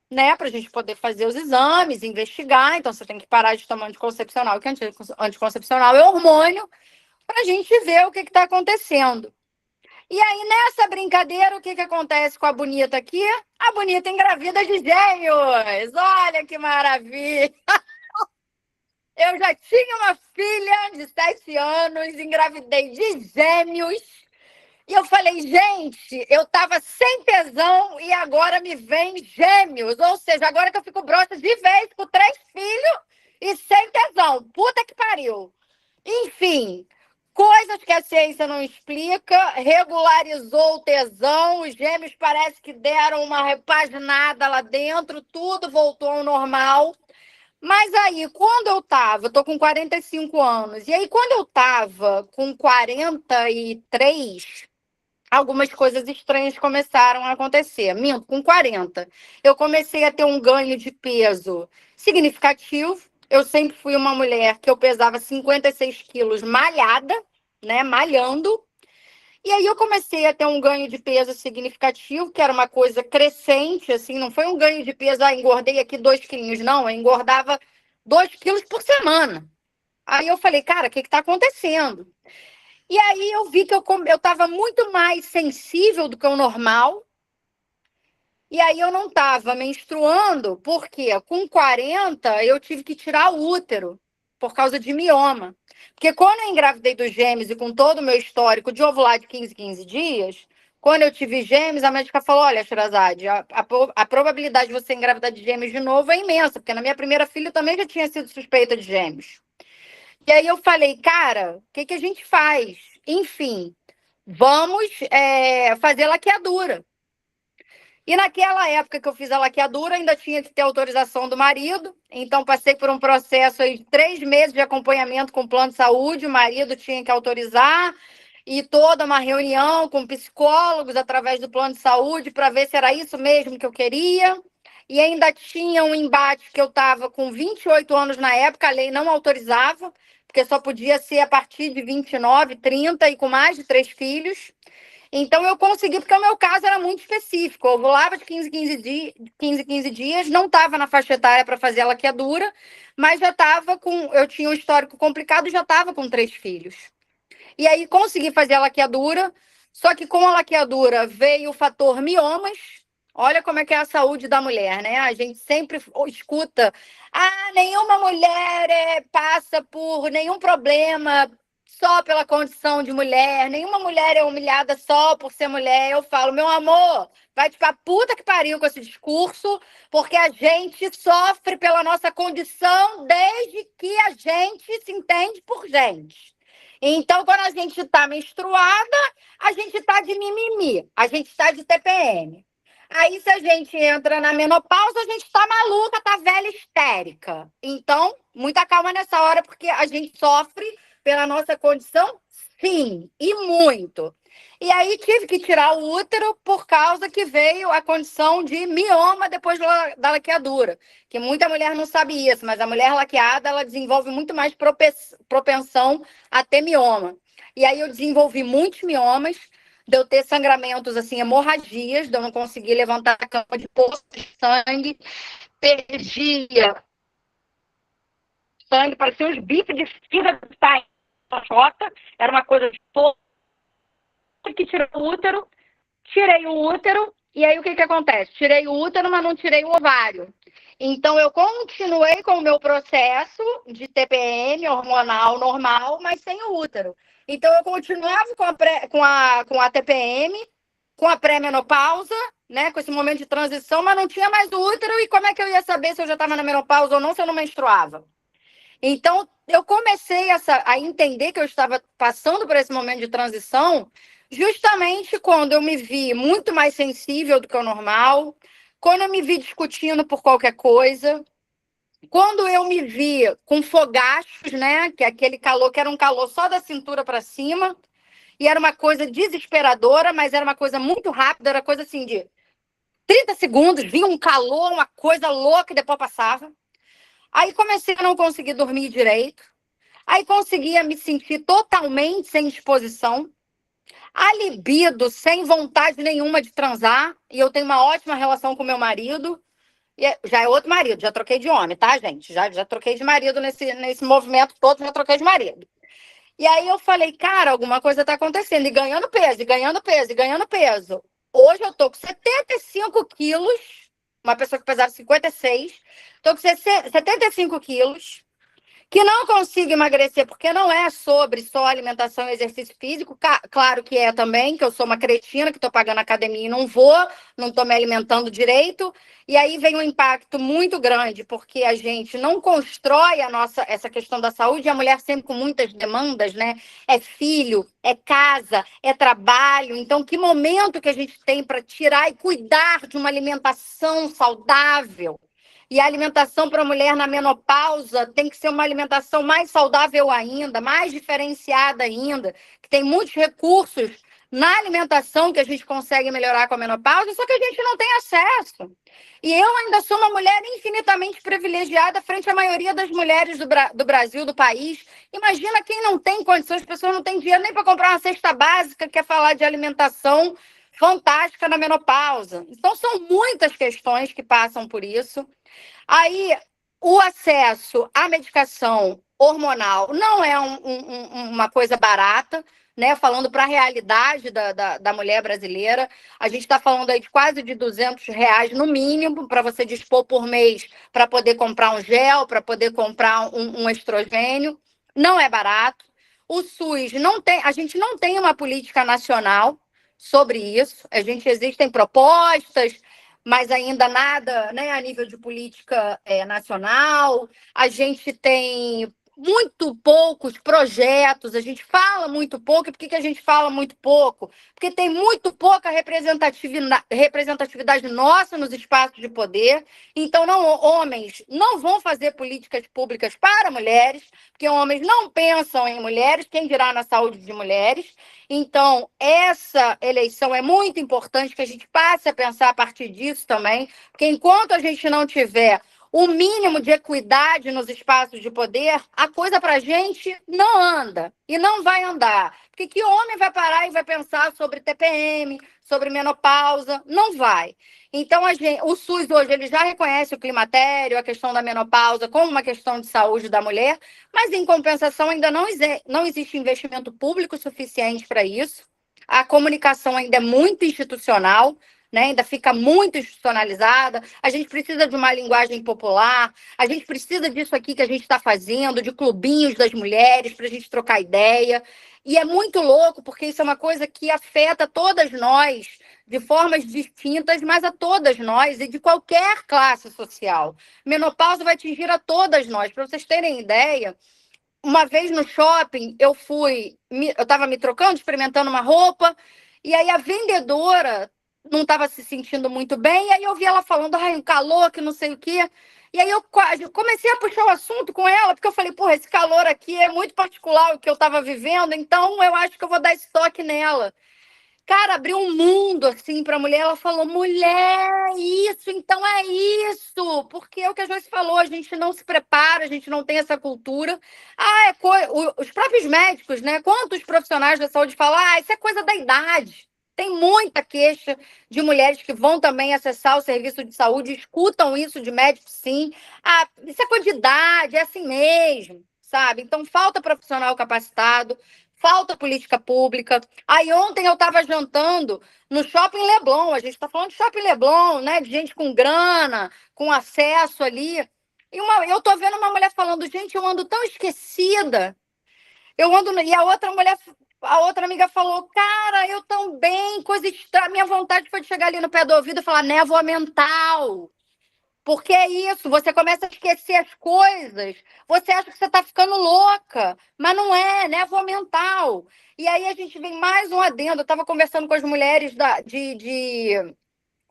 né, para a gente poder fazer os exames, investigar. Então, você tem que parar de tomar anticoncepcional, que anticoncepcional é hormônio, para a gente ver o que está acontecendo. E aí, nessa brincadeira, o que acontece com a Bonita aqui? A Bonita engravida de gêmeos. Olha que maravilha! Eu já tinha uma filha de 7 anos, engravidei de gêmeos. E eu falei, gente, eu tava sem tesão e agora me vem gêmeos. Ou seja, agora que eu fico broxa de vez com 3 filhos e sem tesão. Puta que pariu. Enfim, coisas que a ciência não explica. Regularizou o tesão. Os gêmeos parece que deram uma repaginada lá dentro. Tudo voltou ao normal. Mas aí, quando eu tô com 45 anos, e aí quando eu tava com 43, algumas coisas estranhas começaram a acontecer. Minto, com 40. Eu comecei a ter um ganho de peso significativo. Eu sempre fui uma mulher que eu pesava 56 quilos malhada, né? Malhando. E aí eu comecei a ter um ganho de peso significativo, que era uma coisa crescente, assim, não foi um ganho de peso, engordei aqui 2 quilinhos, não, eu engordava 2 quilos por semana. Aí eu falei, cara, o que está acontecendo? E aí eu vi que eu estava muito mais sensível do que o normal, e aí eu não estava menstruando, porque com 40 eu tive que tirar o útero, por causa de mioma. Porque quando eu engravidei dos gêmeos e com todo o meu histórico de ovular de 15 dias, quando eu tive gêmeos, a médica falou, olha, Sherazade, a probabilidade de você engravidar de gêmeos de novo é imensa, porque na minha primeira filha eu também já tinha sido suspeita de gêmeos. E aí eu falei, cara, o que a gente faz? Enfim, vamos fazer laqueadura. E naquela época que eu fiz a laqueadura, ainda tinha que ter autorização do marido. Então, passei por um processo aí de 3 meses de acompanhamento com o plano de saúde. O marido tinha que autorizar. E toda uma reunião com psicólogos através do plano de saúde para ver se era isso mesmo que eu queria. E ainda tinha um embate que eu estava com 28 anos na época, a lei não autorizava, porque só podia ser a partir de 29, 30 e com mais de 3 filhos. Então, eu consegui, porque o meu caso era muito específico. Eu ovulava de 15 em 15 dias, não estava na faixa etária para fazer a laqueadura, mas já estava com... Eu tinha um histórico complicado e já estava com 3 filhos. E aí, consegui fazer a laqueadura, só que com a laqueadura veio o fator miomas. Olha como é que é a saúde da mulher, né? A gente sempre escuta, nenhuma mulher passa por nenhum problema só pela condição de mulher, nenhuma mulher é humilhada só por ser mulher. Eu falo, meu amor, vai te pra puta que pariu com esse discurso, porque a gente sofre pela nossa condição desde que a gente se entende por gente. Então, quando a gente está menstruada, a gente está de mimimi, a gente está de TPM. Aí, se a gente entra na menopausa, a gente está maluca, está velha, histérica. Então, muita calma nessa hora, porque a gente sofre pela nossa condição, sim, e muito. E aí, tive que tirar o útero por causa que veio a condição de mioma depois da laqueadura. Que muita mulher não sabe isso, mas a mulher laqueada, ela desenvolve muito mais propensão a ter mioma. E aí, eu desenvolvi muitos miomas, de eu ter sangramentos, assim, hemorragias, de eu não conseguir levantar a cama de poço de sangue, perdia sangue, parecia uns bifes de fígado de chota, era uma coisa de pouco que tirei o útero, e aí o que acontece? Tirei o útero, mas não tirei o ovário. Então, eu continuei com o meu processo de TPM hormonal normal, mas sem o útero. Então, eu continuava com a TPM, com a pré-menopausa, né, com esse momento de transição, mas não tinha mais o útero, e como é que eu ia saber se eu já estava na menopausa ou não, se eu não menstruava? Então, eu comecei a entender que eu estava passando por esse momento de transição justamente quando eu me vi muito mais sensível do que o normal, quando eu me vi discutindo por qualquer coisa, quando eu me vi com fogachos, né, que é aquele calor que era um calor só da cintura para cima, e era uma coisa desesperadora, mas era uma coisa muito rápida, era coisa assim de 30 segundos, vinha um calor, uma coisa louca e depois passava. Aí comecei a não conseguir dormir direito. Aí conseguia me sentir totalmente sem disposição. A libido, sem vontade nenhuma de transar. E eu tenho uma ótima relação com meu marido. E já é outro marido, já troquei de homem, tá, gente? Já troquei de marido nesse movimento todo, já troquei de marido. E aí eu falei, cara, alguma coisa tá acontecendo. E ganhando peso, e ganhando peso, e ganhando peso. Hoje eu tô com 75 quilos. Uma pessoa que pesava 56. Estou com 75 quilos, que não consigo emagrecer, porque não é sobre só alimentação e exercício físico. Claro que é também, que eu sou uma cretina, que estou pagando academia e não vou, não estou me alimentando direito. E aí vem um impacto muito grande, porque a gente não constrói essa questão da saúde, e a mulher sempre com muitas demandas, né? É filho, é casa, é trabalho. Então, que momento que a gente tem para tirar e cuidar de uma alimentação saudável? E a alimentação para a mulher na menopausa tem que ser uma alimentação mais saudável ainda, mais diferenciada ainda, que tem muitos recursos na alimentação que a gente consegue melhorar com a menopausa, só que a gente não tem acesso. E eu ainda sou uma mulher infinitamente privilegiada frente à maioria das mulheres do Brasil, do país. Imagina quem não tem condições, as pessoas não têm dinheiro nem para comprar uma cesta básica, quer falar de alimentação fantástica na menopausa. Então, são muitas questões que passam por isso. Aí, o acesso à medicação hormonal não é uma coisa barata, né? Falando para a realidade da mulher brasileira, a gente está falando aí de quase de R$200 no mínimo para você dispor por mês para poder comprar um gel, para poder comprar um estrogênio. Não é barato. O SUS não tem, a gente não tem uma política nacional sobre isso. Existem propostas, mas ainda nada, né, a nível de política nacional. A gente tem muito poucos projetos, a gente fala muito pouco. E por que a gente fala muito pouco? Porque tem muito pouca representatividade nossa nos espaços de poder. Então, homens não vão fazer políticas públicas para mulheres, porque homens não pensam em mulheres, quem dirá na saúde de mulheres. Então, essa eleição é muito importante que a gente passe a pensar a partir disso também, porque enquanto a gente não tiver o mínimo de equidade nos espaços de poder, a coisa para a gente não anda e não vai andar. Porque que homem vai parar e vai pensar sobre TPM, sobre menopausa? Não vai. Então, o SUS hoje ele já reconhece o climatério, a questão da menopausa como uma questão de saúde da mulher, mas, em compensação, ainda não existe investimento público suficiente para isso. A comunicação ainda é muito institucional, né? Ainda fica muito institucionalizada. A gente precisa de uma linguagem popular, a gente precisa disso aqui que a gente está fazendo, de clubinhos das mulheres, para a gente trocar ideia. E é muito louco, porque isso é uma coisa que afeta todas nós, de formas distintas, mas a todas nós e de qualquer classe social. Menopausa vai atingir a todas nós. Para vocês terem ideia, uma vez no shopping, eu estava me trocando, experimentando uma roupa, e aí a vendedora não estava se sentindo muito bem, e aí eu vi ela falando, um calor, que não sei o quê. E aí eu comecei a puxar o assunto com ela, porque eu falei, porra, esse calor aqui é muito particular o que eu estava vivendo, então eu acho que eu vou dar esse toque nela. Cara, abriu um mundo, assim, para a mulher. Ela falou, mulher, isso, então é isso. Porque é o que a Joyce falou, a gente não se prepara, a gente não tem essa cultura. Os próprios médicos, né? Quantos profissionais da saúde falam, isso é coisa da idade. Tem muita queixa de mulheres que vão também acessar o serviço de saúde, escutam isso de médicos, sim. Isso é coisa de idade, é assim mesmo, sabe? Então, falta profissional capacitado, falta política pública. Aí ontem eu estava jantando no Shopping Leblon, a gente está falando de Shopping Leblon, né? De gente com grana, com acesso ali. E eu estou vendo uma mulher falando, gente, eu ando tão esquecida. E a outra amiga falou, cara, eu também, coisa estranha. Minha vontade foi de chegar ali no pé do ouvido e falar, névoa mental. Porque é isso, você começa a esquecer as coisas, você acha que você está ficando louca, mas não é, névoa mental. E aí a gente vem mais um adendo, eu estava conversando com as mulheres de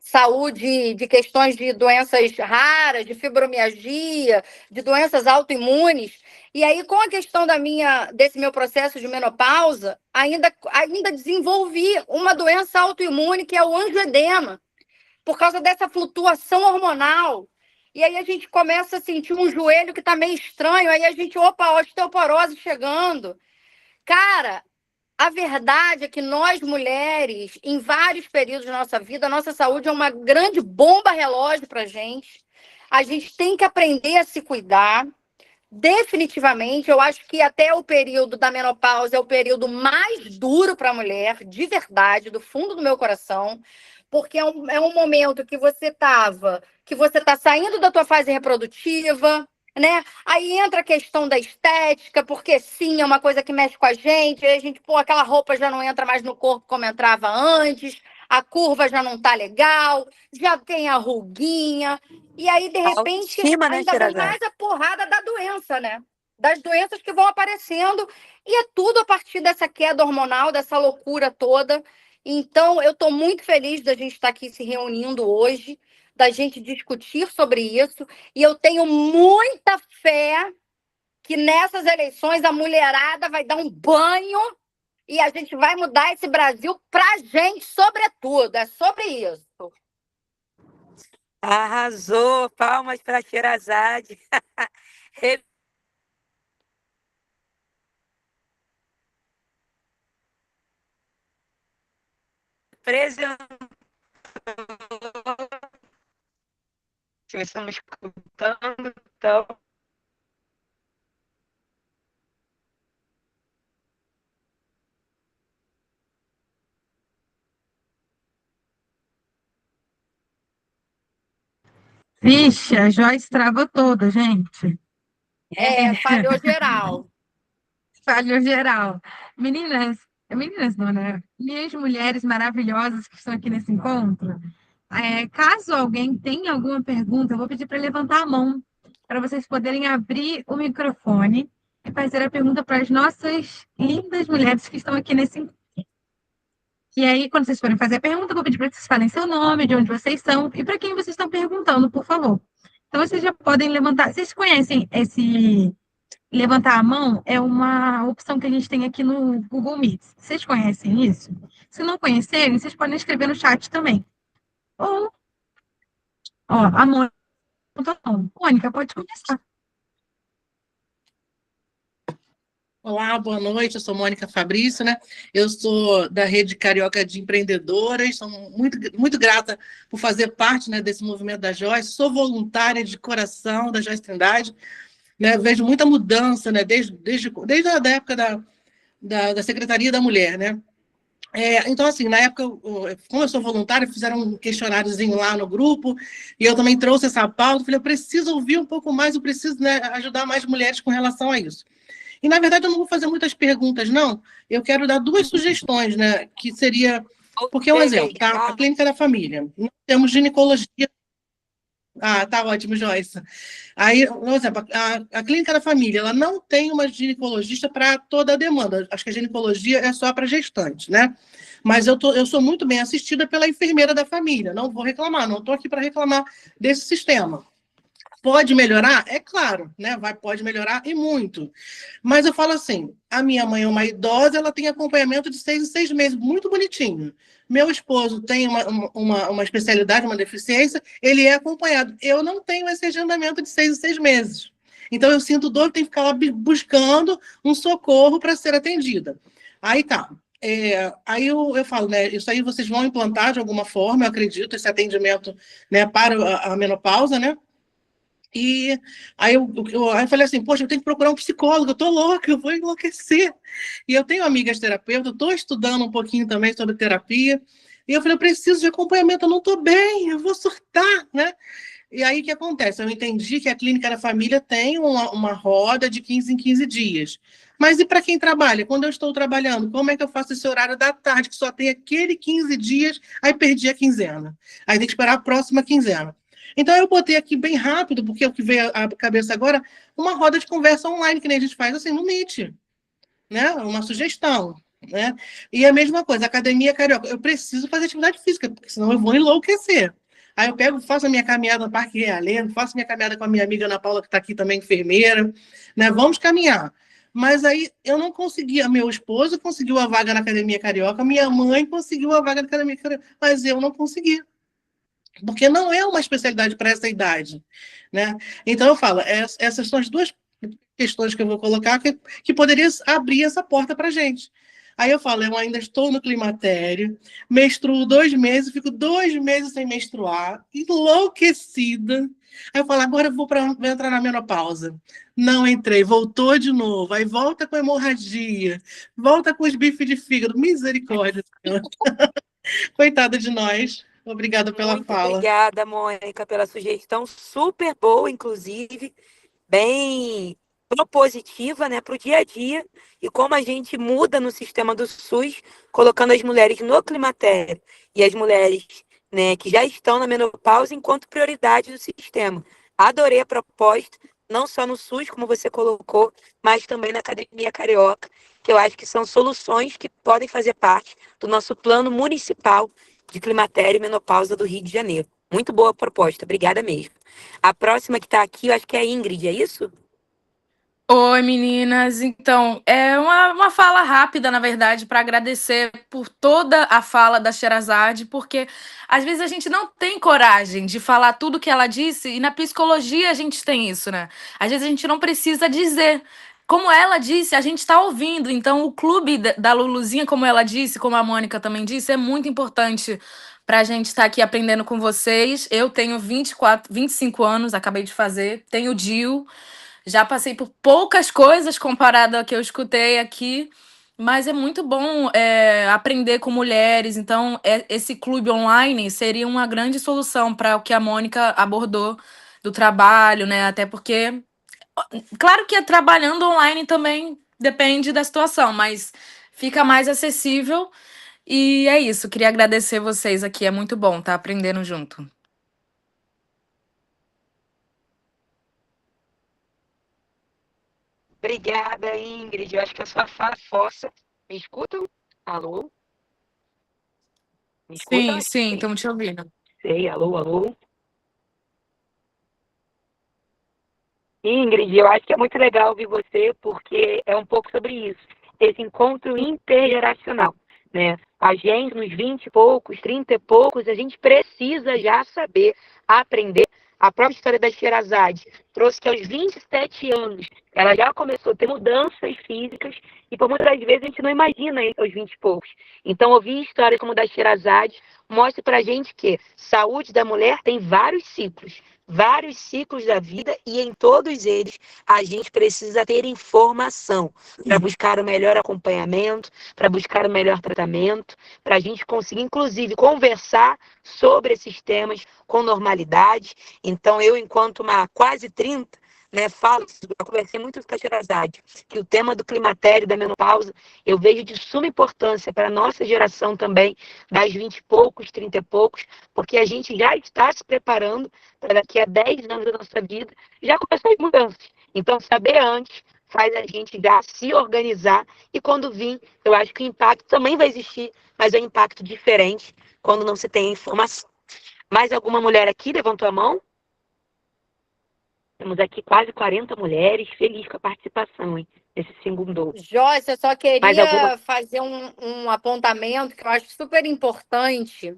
saúde, de questões de doenças raras, de fibromialgia, de doenças autoimunes, e aí com a questão desse meu processo de menopausa, ainda desenvolvi uma doença autoimune que é o angioedema, por causa dessa flutuação hormonal. E aí a gente começa a sentir um joelho que está meio estranho, aí a gente, osteoporose chegando. Cara, a verdade é que nós, mulheres, em vários períodos da nossa vida, a nossa saúde é uma grande bomba relógio para a gente. A gente tem que aprender a se cuidar. Definitivamente, eu acho que até o período da menopausa é o período mais duro para a mulher, de verdade, do fundo do meu coração, porque é um momento que você está saindo da tua fase reprodutiva, né? Aí entra a questão da estética, porque sim, é uma coisa que mexe com a gente, aí a gente, aquela roupa já não entra mais no corpo como entrava antes, a curva já não tá legal, já tem a ruguinha, e aí, de repente, autoestima, né, ainda vem mais a porrada da doença, né? Das doenças que vão aparecendo, e é tudo a partir dessa queda hormonal, dessa loucura toda. Então, eu estou muito feliz da gente estar aqui se reunindo hoje, da gente discutir sobre isso, e eu tenho muita fé que nessas eleições a mulherada vai dar um banho e a gente vai mudar esse Brasil para a gente, sobretudo. É sobre isso. Arrasou! Palmas para a Sherazade. Representou. Se vocês estão me escutando, então. Vixe, a Joyce travou toda, gente. Falhou geral. Falhou geral. Meninas, meninas não, né? Minhas mulheres maravilhosas que estão aqui nesse encontro, caso alguém tenha alguma pergunta, eu vou pedir para levantar a mão, para vocês poderem abrir o microfone e fazer a pergunta para as nossas lindas mulheres que estão aqui nesse encontro. E aí, quando vocês forem fazer a pergunta, eu vou pedir para que vocês falem seu nome, de onde vocês são e para quem vocês estão perguntando, por favor. Então, vocês já podem levantar. Vocês conhecem esse levantar a mão? É uma opção que a gente tem aqui no Google Meet. Vocês conhecem isso? Se não conhecerem, vocês podem escrever no chat também. Ou, a Mônica. Mônica, pode começar. Olá, boa noite. Eu sou Mônica Fabrício, né? Eu sou da Rede Carioca de Empreendedoras. Sou muito grata por fazer parte, né, desse movimento da Joyce. Sou voluntária de coração da Joyce Trindade, né? Vejo muita mudança, né, desde a época da Secretaria da Mulher, né? Então, assim, na época, como eu sou voluntária, fizeram um questionáriozinho lá no grupo, e eu também trouxe essa pauta. Falei, eu preciso ouvir um pouco mais, eu preciso, né, ajudar mais mulheres com relação a isso. E, na verdade, eu não vou fazer muitas perguntas, não. Eu quero dar 2 sugestões, né? Que seria... Porque é um exemplo, tá? A Clínica da Família. Nós temos ginecologia... Ah, tá ótimo, Joyce. Aí, por exemplo, a Clínica da Família, ela não tem uma ginecologista para toda a demanda. Acho que a ginecologia é só para gestante, né? Mas eu sou muito bem assistida pela enfermeira da família. Não vou reclamar, não estou aqui para reclamar desse sistema. Pode melhorar? É claro, né? Pode melhorar e muito. Mas eu falo assim, a minha mãe é uma idosa, ela tem acompanhamento de 6 em 6 meses, muito bonitinho. Meu esposo tem uma especialidade, uma deficiência, ele é acompanhado. Eu não tenho esse agendamento de 6 em 6 meses. Então, eu sinto dor, tenho que ficar lá buscando um socorro para ser atendida. Aí tá. Aí eu falo, né? Isso aí vocês vão implantar de alguma forma, eu acredito, esse atendimento, né, para a menopausa, né? E aí eu falei assim, poxa, eu tenho que procurar um psicólogo, eu tô louca, eu vou enlouquecer. E eu tenho amigas terapeutas, estou estudando um pouquinho também sobre terapia, e eu falei, eu preciso de acompanhamento, eu não estou bem, eu vou surtar, né? E aí o que acontece? Eu entendi que a Clínica da Família tem uma roda de 15 em 15 dias. Mas e para quem trabalha? Quando eu estou trabalhando, como é que eu faço esse horário da tarde, que só tem aquele 15 dias, aí perdi a quinzena. Aí tem que esperar a próxima quinzena. Então, eu botei aqui bem rápido, porque é o que veio à cabeça agora, uma roda de conversa online, que nem a gente faz assim no Meet, né? Uma sugestão, né? E a mesma coisa, Academia Carioca. Eu preciso fazer atividade física, porque senão eu vou enlouquecer. Aí eu faço a minha caminhada no Parque Realengo, faço minha caminhada com a minha amiga Ana Paula, que está aqui também, enfermeira, né? Vamos caminhar. Mas aí eu não conseguia. Meu esposo conseguiu a vaga na Academia Carioca, minha mãe conseguiu a vaga na Academia Carioca, mas eu não consegui. Porque não é uma especialidade para essa idade, né? Então, eu falo, essas são as 2 questões que eu vou colocar que poderiam abrir essa porta para a gente. Aí eu falo, eu ainda estou no climatério, menstruo 2 meses, fico 2 meses sem menstruar, enlouquecida. Aí eu falo, agora eu vou entrar na menopausa. Não entrei, voltou de novo, aí volta com hemorragia, volta com os bifes de fígado, misericórdia, Senhor. Coitada de nós. Obrigada pela fala. Obrigada, Mônica, pela sugestão super boa, inclusive, bem propositiva, né, para o dia a dia e como a gente muda no sistema do SUS, colocando as mulheres no climatério e as mulheres, né, que já estão na menopausa enquanto prioridade do sistema. Adorei a proposta, não só no SUS, como você colocou, mas também na Academia Carioca. que eu acho que são soluções que podem fazer parte do nosso plano municipal de climatério e menopausa do Rio de Janeiro. Muito boa proposta, obrigada mesmo. A próxima que está aqui, eu acho que é a Ingrid, é isso? Oi, meninas. Então, é uma fala rápida, na verdade, para agradecer por toda a fala da Sherazade, porque às vezes a gente não tem coragem de falar tudo que ela disse, e na psicologia a gente tem isso, né? Às vezes a gente não precisa dizer. Como ela disse, a gente está ouvindo. Então, o clube da Luluzinha, como ela disse, como a Mônica também disse, é muito importante para a gente estar aqui aprendendo com vocês. Eu tenho 25 anos, acabei de fazer, tenho o DIU. Já passei por poucas coisas comparado ao que eu escutei aqui, mas é muito bom aprender com mulheres. Então, esse clube online seria uma grande solução para o que a Mônica abordou do trabalho, né? Até porque, claro que trabalhando online também depende da situação, mas fica mais acessível. E é isso, queria agradecer vocês aqui, é muito bom estar aprendendo junto. Obrigada, Ingrid. Eu acho que a sua fala força. Me escutam? Alô? Me escutam? Sim, sim, estamos te ouvindo. Sei, alô, alô. Ingrid, eu acho que é muito legal ouvir você, porque é um pouco sobre isso, esse encontro intergeracional, né? A gente, nos 20 e poucos, 30 e poucos, a gente precisa já saber aprender. A própria história da Sherazade trouxe que aos 27 anos ela já começou a ter mudanças físicas e por muitas das vezes a gente não imagina isso aos 20 e poucos. Então, ouvir histórias como a da Sherazade mostra pra gente que saúde da mulher tem vários ciclos da vida e em todos eles a gente precisa ter informação para buscar o melhor acompanhamento, para buscar o melhor tratamento, para a gente conseguir, inclusive, conversar sobre esses temas com normalidade. Então, eu, enquanto uma quase 30, né, eu conversei muito com a Sherazade, que o tema do climatério, da menopausa, eu vejo de suma importância para a nossa geração também, das 20 e poucos, 30 e poucos, porque a gente já está se preparando para daqui a 10 anos da nossa vida, já começar as mudanças. Então, saber antes faz a gente já se organizar e quando vir, eu acho que o impacto também vai existir, mas é um impacto diferente quando não se tem informação. Mais alguma mulher aqui levantou a mão? Temos aqui quase 40 mulheres, feliz com a participação, hein, nesse segundo. Joyce, eu só Mais queria alguma? fazer um apontamento que eu acho super importante,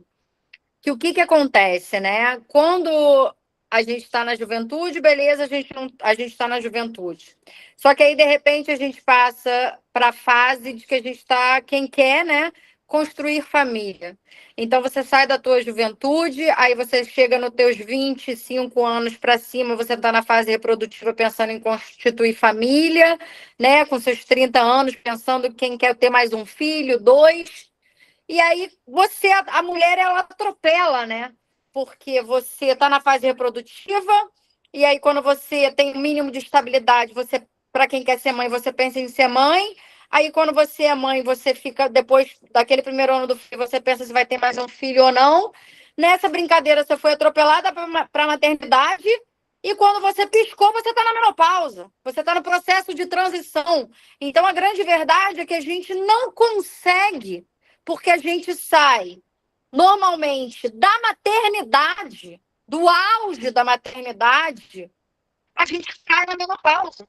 que o que acontece, né? Quando a gente está na juventude, beleza, a gente está na juventude. Só que aí, de repente, a gente passa para a fase de que a gente está, quem quer, né? Construir família. Então, você sai da tua juventude, aí você chega nos teus 25 anos para cima, você está na fase reprodutiva pensando em constituir família, né? Com seus 30 anos, pensando quem quer ter mais um filho, 2. E aí, a mulher, ela atropela, né? Porque você está na fase reprodutiva, e aí, quando você tem o mínimo de estabilidade, para quem quer ser mãe, você pensa em ser mãe. Aí, quando você é mãe, você fica, depois daquele primeiro ano do filho, você pensa se vai ter mais um filho ou não. Nessa brincadeira, você foi atropelada para a maternidade, e quando você piscou, você está na menopausa. Você está no processo de transição. Então, a grande verdade é que a gente não consegue, porque a gente sai, normalmente, da maternidade, do auge da maternidade, a gente cai na menopausa.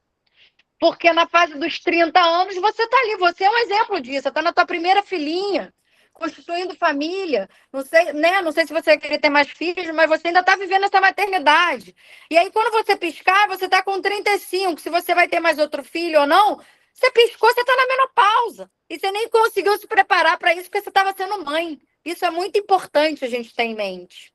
Porque na fase dos 30 anos, você está ali, você é um exemplo disso, você está na tua primeira filhinha, constituindo família, não sei, né? Não sei se você queria ter mais filhos, mas você ainda está vivendo essa maternidade. E aí, quando você piscar, você está com 35, se você vai ter mais outro filho ou não, você piscou, você está na menopausa. E você nem conseguiu se preparar para isso, porque você estava sendo mãe. Isso é muito importante a gente ter em mente.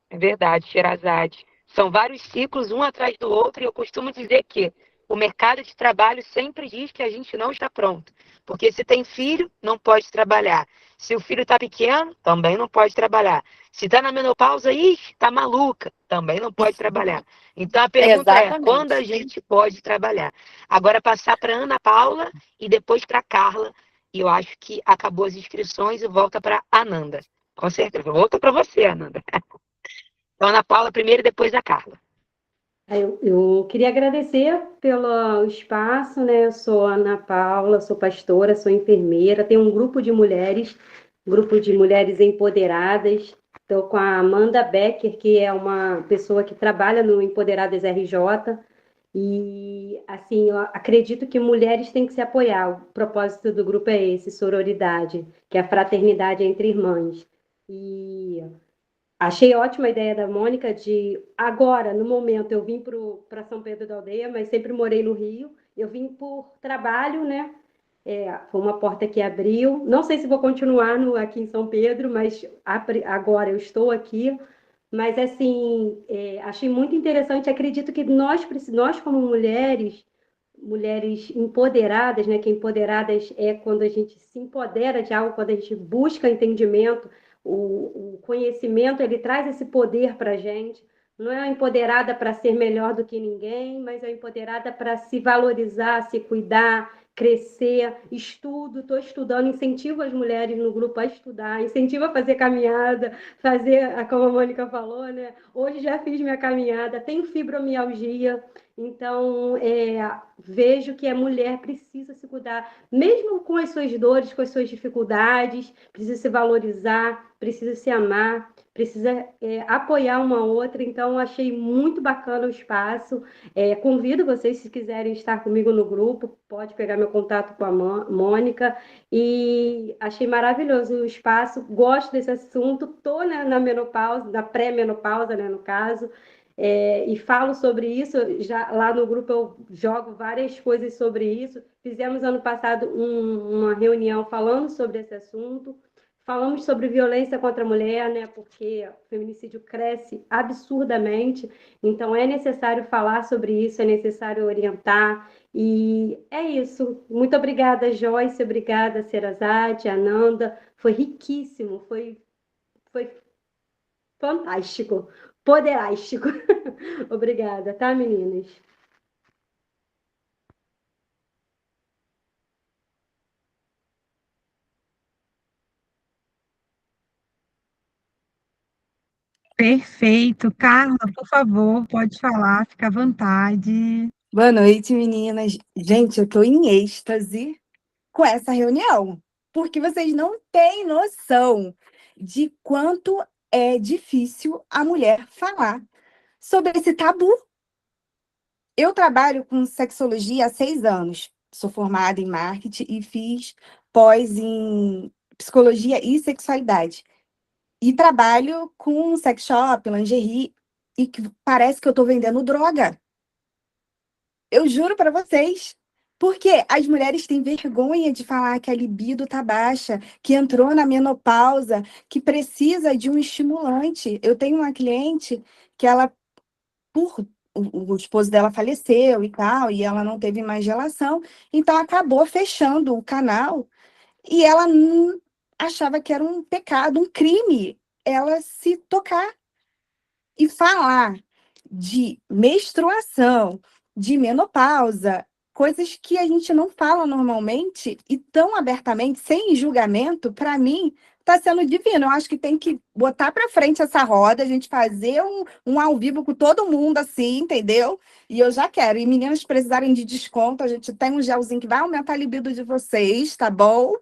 É verdade, Sherazade. São vários ciclos, um atrás do outro, e eu costumo dizer que o mercado de trabalho sempre diz que a gente não está pronto. Porque se tem filho, não pode trabalhar. Se o filho está pequeno, também não pode trabalhar. Se está na menopausa, está maluca, também não pode trabalhar. Então a pergunta é, quando a gente pode trabalhar? Agora passar para Ana Paula e depois para Carla. E eu acho que acabou as inscrições e volta para Ananda. Com certeza. Volta para você, Ananda. Então, Ana Paula primeiro e depois a Carla. Eu queria agradecer pelo espaço, né? Eu sou Ana Paula, sou pastora, sou enfermeira, tenho um grupo de mulheres empoderadas. Estou com a Amanda Becker, que é uma pessoa que trabalha no Empoderadas RJ. E, assim, eu acredito que mulheres têm que se apoiar. O propósito do grupo é esse, sororidade, que é a fraternidade entre irmãs. E achei ótima a ideia da Mônica de agora, no momento, eu vim para São Pedro da Aldeia, mas sempre morei no Rio. Eu vim por trabalho, né? Foi uma porta que abriu. Não sei se vou continuar aqui em São Pedro, mas agora eu estou aqui. Mas, assim, achei muito interessante. Acredito que nós como mulheres empoderadas, né? Que empoderadas é quando a gente se empodera de algo, quando a gente busca entendimento, o conhecimento, ele traz esse poder para a gente. Não é empoderada para ser melhor do que ninguém, mas é empoderada para se valorizar, se cuidar, crescer. Estou estudando, incentivo as mulheres no grupo a estudar, incentivo a fazer caminhada, como a Mônica falou, né? Hoje já fiz minha caminhada, tenho fibromialgia, então vejo que a mulher precisa se cuidar, mesmo com as suas dores, com as suas dificuldades, precisa se valorizar, precisa se amar, precisa apoiar uma outra. Então, achei muito bacana o espaço. Convido vocês, se quiserem estar comigo no grupo, pode pegar meu contato com a Mônica. E achei maravilhoso o espaço, gosto desse assunto, estou na menopausa, na pré-menopausa, né, no caso. E falo sobre isso, já lá no grupo eu jogo várias coisas sobre isso. Fizemos ano passado uma reunião falando sobre esse assunto, falamos sobre violência contra a mulher, né? Porque o feminicídio cresce absurdamente, então é necessário falar sobre isso, é necessário orientar, e é isso. Muito obrigada, Joyce, obrigada, Sherazade, Ananda, foi riquíssimo, foi fantástico, poderástico. Obrigada, tá, meninas? Perfeito. Carla, por favor, pode falar, fica à vontade. Boa noite, meninas. Gente, eu tô em êxtase com essa reunião, porque vocês não têm noção de quanto é difícil a mulher falar sobre esse tabu. Eu trabalho com sexologia há 6 anos. Sou formada em marketing e fiz pós em psicologia e sexualidade. E trabalho com sex shop, lingerie, e que parece que eu estou vendendo droga. Eu juro para vocês. Porque as mulheres têm vergonha de falar que a libido tá baixa, que entrou na menopausa, que precisa de um estimulante. Eu tenho uma cliente que ela, o esposo dela faleceu e tal, e ela não teve mais relação, então acabou fechando o canal, e ela achava que era um pecado, um crime, ela se tocar e falar de menstruação, de menopausa, coisas que a gente não fala normalmente e tão abertamente, sem julgamento, para mim, está sendo divino. Eu acho que tem que botar para frente essa roda, a gente fazer um ao vivo com todo mundo assim, entendeu? E eu já quero. E meninas precisarem de desconto, a gente tem um gelzinho que vai aumentar a libido de vocês, tá bom?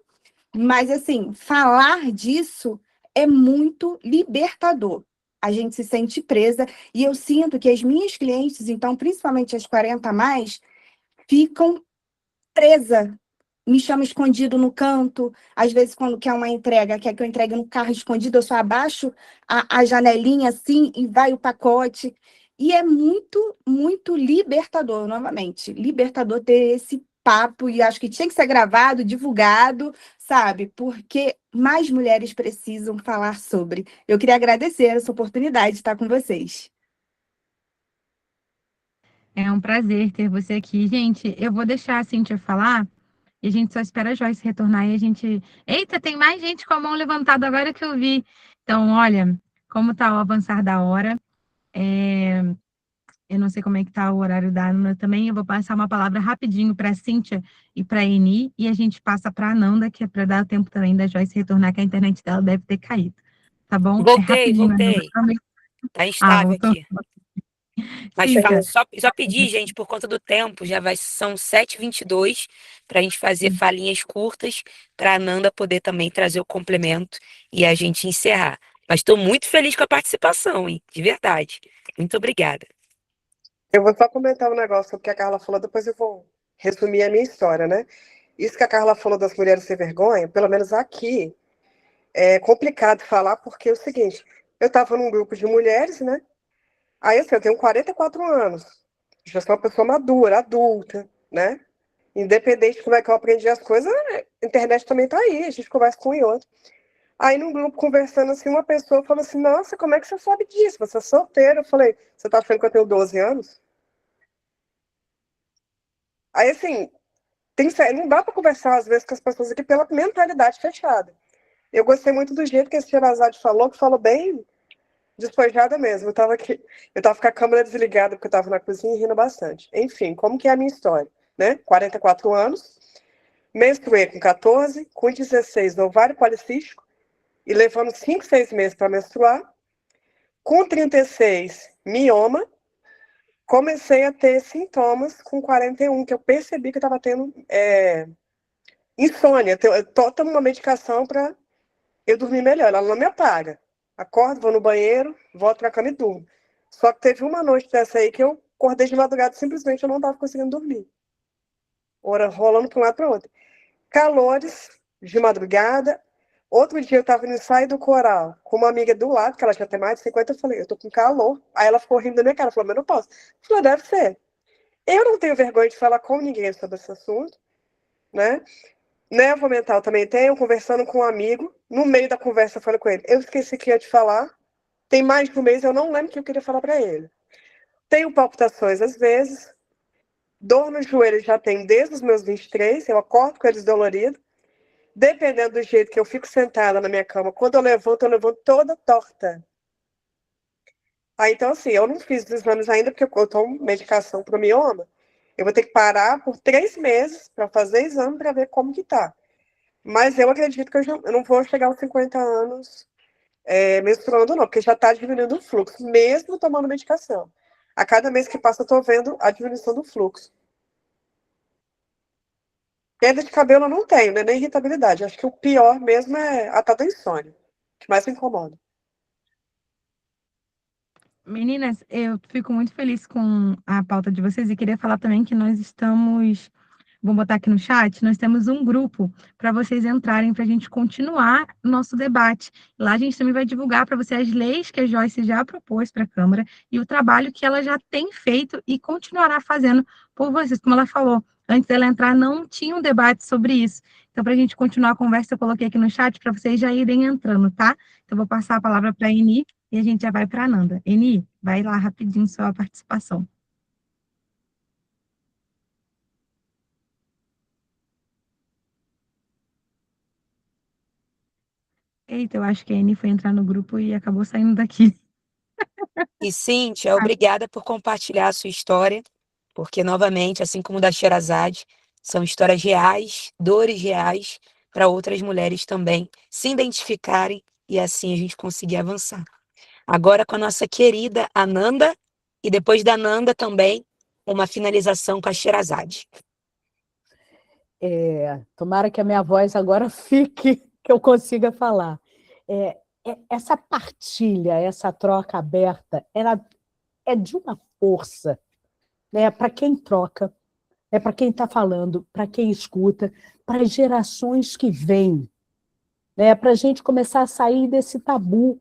Mas, assim, falar disso é muito libertador. A gente se sente presa, e eu sinto que as minhas clientes, então, principalmente as 40 a mais, ficam presas. Me chama escondido no canto, às vezes quando quer uma entrega, quer que eu entregue no carro escondido, eu só abaixo a janelinha assim e vai o pacote. E é muito, muito libertador, novamente, libertador ter esse papo, e acho que tinha que ser gravado, divulgado, sabe? Porque mais mulheres precisam falar sobre. Eu queria agradecer essa oportunidade de estar com vocês. É um prazer ter você aqui. Gente, eu vou deixar a Cíntia falar e a gente só espera a Joyce retornar e a gente... Eita, tem mais gente com a mão levantada agora que eu vi. Então, olha, como está o avançar da hora. Eu não sei como é que está o horário da Ana também. Eu vou passar uma palavra rapidinho para a Cíntia e para a Eni, e a gente passa para a Ananda, que é para dar tempo também da Joyce retornar, que a internet dela deve ter caído. Tá bom? Voltei. Rapidinho, Ananda. Tá instável voltou. aqui. Mas Cíntia, só pedir, gente, por conta do tempo, são 7h22 para a gente fazer falinhas curtas para a Nanda poder também trazer o complemento e a gente encerrar. Mas estou muito feliz com a participação, hein? De verdade. Muito obrigada. Eu vou só comentar um negócio sobre o que a Carla falou, depois eu vou resumir a minha história, né? Isso que a Carla falou das mulheres sem vergonha, pelo menos aqui, é complicado falar, porque é o seguinte, eu estava num grupo de mulheres, né? Aí, assim, eu tenho 44 anos, já sou uma pessoa madura, adulta, né? Independente de como é que eu aprendi as coisas, a internet também tá aí, a gente conversa com um e outro. Aí, num grupo, conversando assim, uma pessoa falou assim, nossa, como é que você sabe disso? Você é solteira? Eu falei, você tá achando que eu tenho 12 anos? Aí, assim, não dá para conversar, às vezes, com as pessoas aqui pela mentalidade fechada. Eu gostei muito do jeito que esse Sherazade falou, que falou bem despojada mesmo. Eu tava com a câmera desligada, porque eu tava na cozinha e rindo bastante. Enfim, como que é a minha história, né? 44 anos, menstruei com 14, com 16 no ovário policístico, e levando 5, 6 meses para menstruar. Com 36, mioma. Comecei a ter sintomas com 41, que eu percebi que eu estava tendo insônia. Eu tô tomando uma medicação para eu dormir melhor. Ela não me apaga. Acordo, vou no banheiro, volto para a cama e durmo. Só que teve uma noite dessa aí que eu acordei de madrugada, simplesmente eu não estava conseguindo dormir. Hora rolando para um lado para outro. Calores de madrugada. Outro dia eu estava no ensaio do coral com uma amiga do lado, que ela já tem mais de 50, eu falei, eu tô com calor. Aí ela ficou rindo da minha cara, falou, mas não posso. Eu falei, deve ser. Eu não tenho vergonha de falar com ninguém sobre esse assunto, né? Névoa mental também tenho, conversando com um amigo. No meio da conversa eu falei com ele, eu esqueci que ia te falar. Tem mais de um mês, eu não lembro o que eu queria falar para ele. Tenho palpitações às vezes. Dor no joelho já tem desde os meus 23, eu acordo com eles doloridos. Dependendo do jeito que eu fico sentada na minha cama, quando eu levanto toda torta. Aí, então, assim, eu não fiz os exames ainda, porque eu tomo medicação para o mioma. Eu vou ter que parar por 3 meses para fazer exame para ver como que tá. Mas eu acredito que eu não vou chegar aos 50 anos menstruando, não, porque já está diminuindo o fluxo, mesmo tomando medicação. A cada mês que passa, eu estou vendo a diminuição do fluxo. Queda de cabelo eu não tenho, né? Nem irritabilidade. Acho que o pior mesmo é a tal da insônia, que mais me incomoda. meninas, eu fico muito feliz com a pauta de vocês e queria falar também que nós estamos, vou botar aqui no chat, nós temos um grupo para vocês entrarem para a gente continuar o nosso debate. Lá a gente também vai divulgar para vocês as leis que a Joyce já propôs para a Câmara e o trabalho que ela já tem feito e continuará fazendo por vocês. Como ela falou, antes dela entrar não tinha um debate sobre isso. Então, para a gente continuar a conversa, eu coloquei aqui no chat para vocês já irem entrando, tá? Então, vou passar a palavra para a Eni e a gente já vai para a Nanda. Eni, vai lá rapidinho sua participação. Eita, eu acho que a Eni foi entrar no grupo e acabou saindo daqui. E, Cíntia, obrigada por compartilhar a sua história, porque, novamente, assim como da Sherazade, são histórias reais, dores reais, para outras mulheres também se identificarem e assim a gente conseguir avançar. Agora com a nossa querida Ananda, e depois da Ananda também, uma finalização com a Sherazade. Tomara que a minha voz agora fique, que eu consiga falar. Essa partilha, essa troca aberta, ela é de uma força, né, para quem troca, para quem está falando, para quem escuta, para as gerações que vêm, né, para a gente começar a sair desse tabu.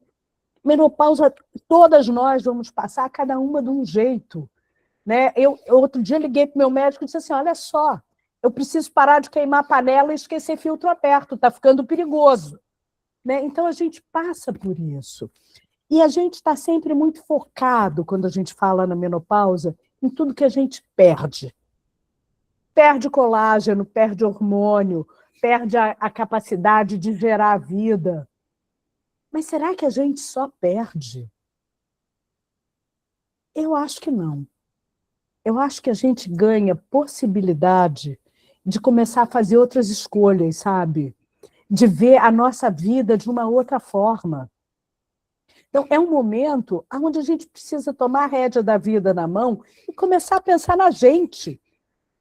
Menopausa, todas nós vamos passar, cada uma de um jeito. Né? Eu outro dia liguei para o meu médico e disse assim, olha só, eu preciso parar de queimar a panela e esquecer filtro aberto, está ficando perigoso. Né? Então, a gente passa por isso. E a gente está sempre muito focado, quando a gente fala na menopausa, em tudo que a gente perde. Perde colágeno, perde hormônio, perde a capacidade de gerar a vida. Mas será que a gente só perde? Eu acho que não. Eu acho que a gente ganha possibilidade de começar a fazer outras escolhas, sabe? De ver a nossa vida de uma outra forma. Então, é um momento onde a gente precisa tomar a rédea da vida na mão e começar a pensar na gente.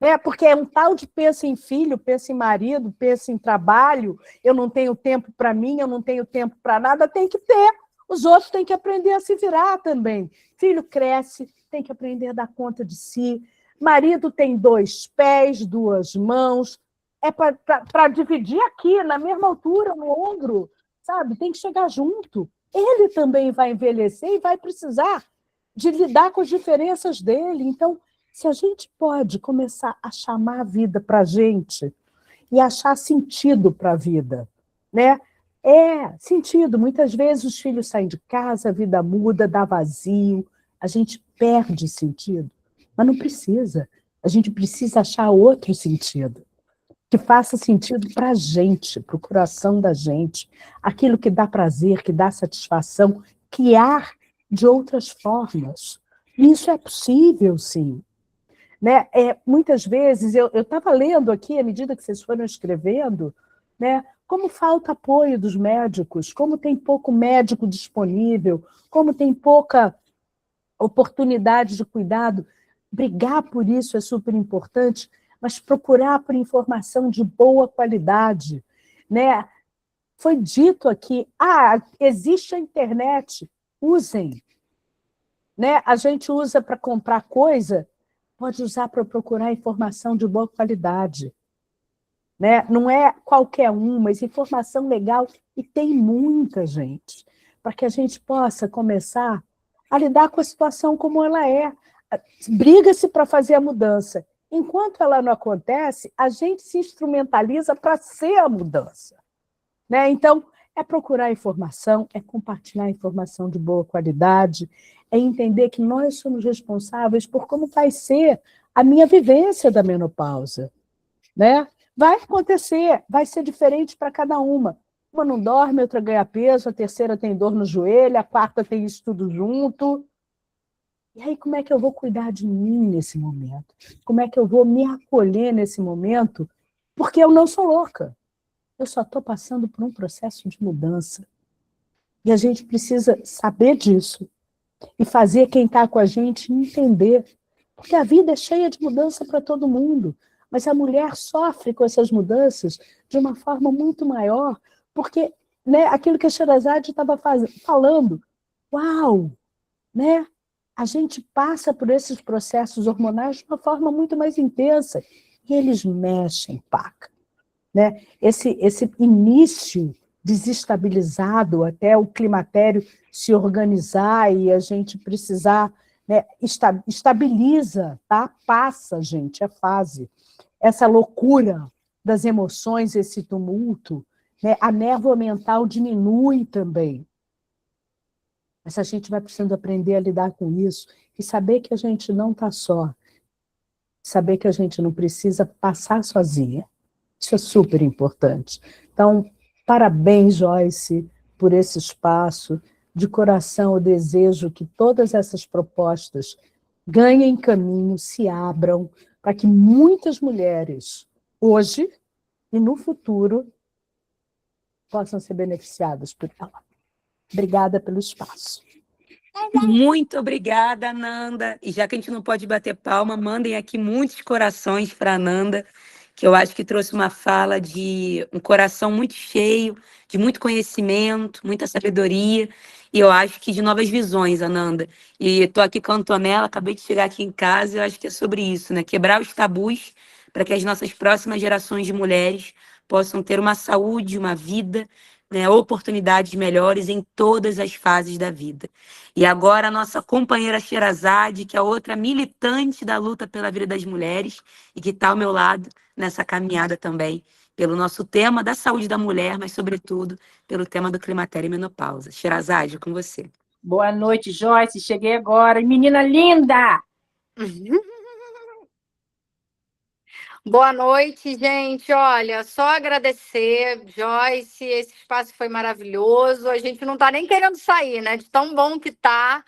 Né? Porque é um tal de pensa em filho, pensa em marido, pensa em trabalho, eu não tenho tempo para mim, eu não tenho tempo para nada, tem que ter. Os outros têm que aprender a se virar também. Filho cresce, tem que aprender a dar conta de si. Marido tem 2 pés, 2 mãos, é para dividir aqui, na mesma altura, no ombro, sabe? Tem que chegar junto. Ele também vai envelhecer e vai precisar de lidar com as diferenças dele. Então, se a gente pode começar a chamar a vida para a gente e achar sentido para a vida, né? Sentido. Muitas vezes os filhos saem de casa, a vida muda, dá vazio, a gente perde sentido. Mas não precisa. A gente precisa achar outro sentido, que faça sentido para a gente, para o coração da gente, aquilo que dá prazer, que dá satisfação, criar de outras formas. Isso é possível, sim. Né? Muitas vezes, eu estava lendo aqui, à medida que vocês foram escrevendo, né, como falta apoio dos médicos, como tem pouco médico disponível, como tem pouca oportunidade de cuidado. Brigar por isso é super importante, mas procurar por informação de boa qualidade. Né? Foi dito aqui, existe a internet, usem. Né? A gente usa para comprar coisa, pode usar para procurar informação de boa qualidade. Né? Não é qualquer mas informação legal, e tem muita gente, para que a gente possa começar a lidar com a situação como ela é. Briga-se para fazer a mudança. Enquanto ela não acontece, a gente se instrumentaliza para ser a mudança. Né? Então, é procurar informação, é compartilhar informação de boa qualidade, é entender que nós somos responsáveis por como vai ser a minha vivência da menopausa. Né? Vai acontecer, vai ser diferente para cada uma. Uma não dorme, outra ganha peso, a terceira tem dor no joelho, a quarta tem isso tudo junto. E aí, como é que eu vou cuidar de mim nesse momento? Como é que eu vou me acolher nesse momento? Porque eu não sou louca. Eu só estou passando por um processo de mudança. E a gente precisa saber disso e fazer quem está com a gente entender. Porque a vida é cheia de mudança para todo mundo. Mas a mulher sofre com essas mudanças de uma forma muito maior, porque, né, aquilo que a Sherazade estava falando, uau, né? A gente passa por esses processos hormonais de uma forma muito mais intensa, e eles mexem, Paca. Né? Esse início desestabilizado até o climatério se organizar e a gente precisar, né, estabiliza, tá? Passa, gente, é fase. Essa loucura das emoções, esse tumulto, né? A névoa mental diminui também. Mas a gente vai precisando aprender a lidar com isso e saber que a gente não está só. Saber que a gente não precisa passar sozinha. Isso é super importante. Então, parabéns, Joyce, por esse espaço. De coração, eu desejo que todas essas propostas ganhem caminho, se abram, para que muitas mulheres, hoje e no futuro, possam ser beneficiadas por ela. Obrigada pelo espaço. Muito obrigada, Nanda. E já que a gente não pode bater palma, mandem aqui muitos corações para a Nanda, que eu acho que trouxe uma fala de um coração muito cheio, de muito conhecimento, muita sabedoria, e eu acho que de novas visões, Ananda. E estou aqui com a Antonella, acabei de chegar aqui em casa, e eu acho que é sobre isso, né? Quebrar os tabus para que as nossas próximas gerações de mulheres possam ter uma saúde, uma vida, né, oportunidades melhores em todas as fases da vida. E agora a nossa companheira Sherazade, que é outra militante da luta pela vida das mulheres e que está ao meu lado nessa caminhada também, pelo nosso tema da saúde da mulher, mas, sobretudo, pelo tema do climatério e menopausa. Sherazade, com você. Boa noite, Joyce. Cheguei agora. Menina linda! Boa noite, gente. Olha, só agradecer, Joyce, esse espaço foi maravilhoso. A gente não está nem querendo sair, né? De tão bom que tá.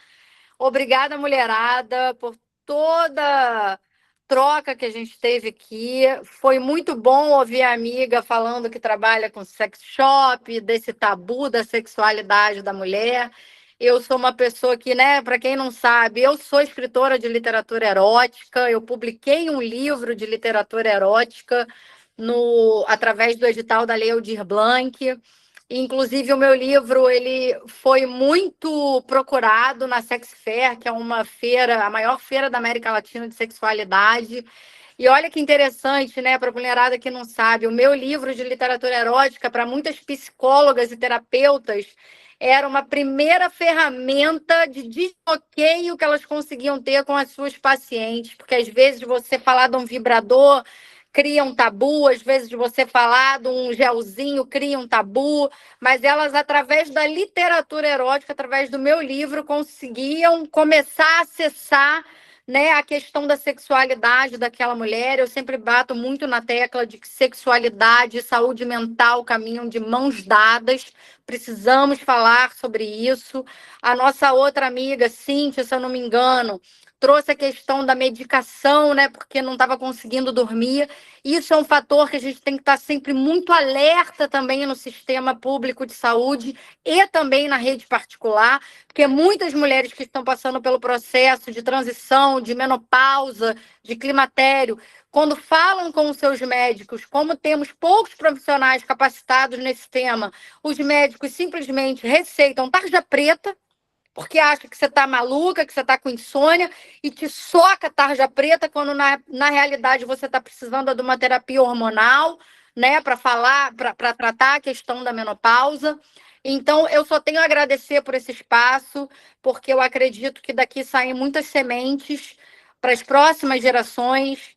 Obrigada, mulherada, por toda troca que a gente teve aqui. Foi muito bom ouvir a amiga falando que trabalha com sex shop, desse tabu da sexualidade da mulher. Eu sou uma pessoa que, né, para quem não sabe, eu sou escritora de literatura erótica, eu publiquei um livro de literatura erótica através do edital da Lei Aldir Blanc. Inclusive, o meu livro ele foi muito procurado na Sex Fair, que é uma feira, a maior feira da América Latina de sexualidade. E olha que interessante, né, para a mulherada que não sabe, o meu livro de literatura erótica, para muitas psicólogas e terapeutas, era uma primeira ferramenta de desbloqueio que elas conseguiam ter com as suas pacientes, porque às vezes você falar de um vibrador cria um tabu, às vezes você falar de um gelzinho cria um tabu, mas elas, através da literatura erótica, através do meu livro, conseguiam começar a acessar, né, a questão da sexualidade daquela mulher. Eu sempre bato muito na tecla de que sexualidade e saúde mental caminham de mãos dadas. Precisamos falar sobre isso. A nossa outra amiga, Cíntia, se eu não me engano, trouxe a questão da medicação, né, porque não estava conseguindo dormir. Isso é um fator que a gente tem que estar sempre muito alerta também no sistema público de saúde e também na rede particular, porque muitas mulheres que estão passando pelo processo de transição, de menopausa, de climatério, quando falam com os seus médicos, como temos poucos profissionais capacitados nesse tema, os médicos simplesmente receitam tarja preta, porque acha que você está maluca, que você está com insônia, e te soca tarja preta, quando na realidade você está precisando de uma terapia hormonal, né, para tratar a questão da menopausa. Então, eu só tenho a agradecer por esse espaço, porque eu acredito que daqui saem muitas sementes para as próximas gerações,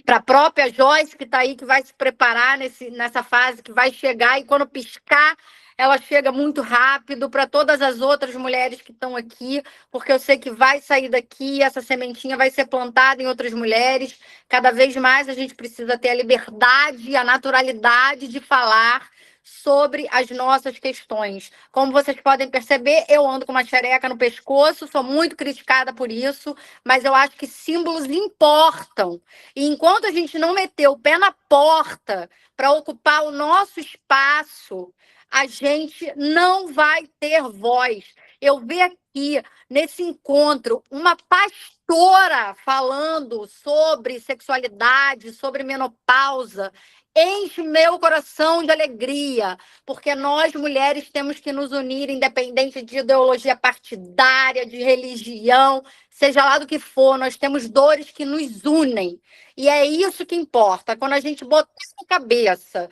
para a própria Joyce, que está aí, que vai se preparar nessa fase, que vai chegar, e quando piscar, ela chega muito rápido, para todas as outras mulheres que estão aqui, porque eu sei que vai sair daqui, essa sementinha vai ser plantada em outras mulheres. Cada vez mais a gente precisa ter a liberdade e a naturalidade de falar sobre as nossas questões. Como vocês podem perceber, eu ando com uma xereca no pescoço, sou muito criticada por isso, mas eu acho que símbolos importam. E enquanto a gente não meter o pé na porta para ocupar o nosso espaço, a gente não vai ter voz. Eu vi aqui, nesse encontro, uma pastora falando sobre sexualidade, sobre menopausa. Enche meu coração de alegria, porque nós, mulheres, temos que nos unir, independente de ideologia partidária, de religião, seja lá do que for, nós temos dores que nos unem. E é isso que importa. Quando a gente botar na cabeça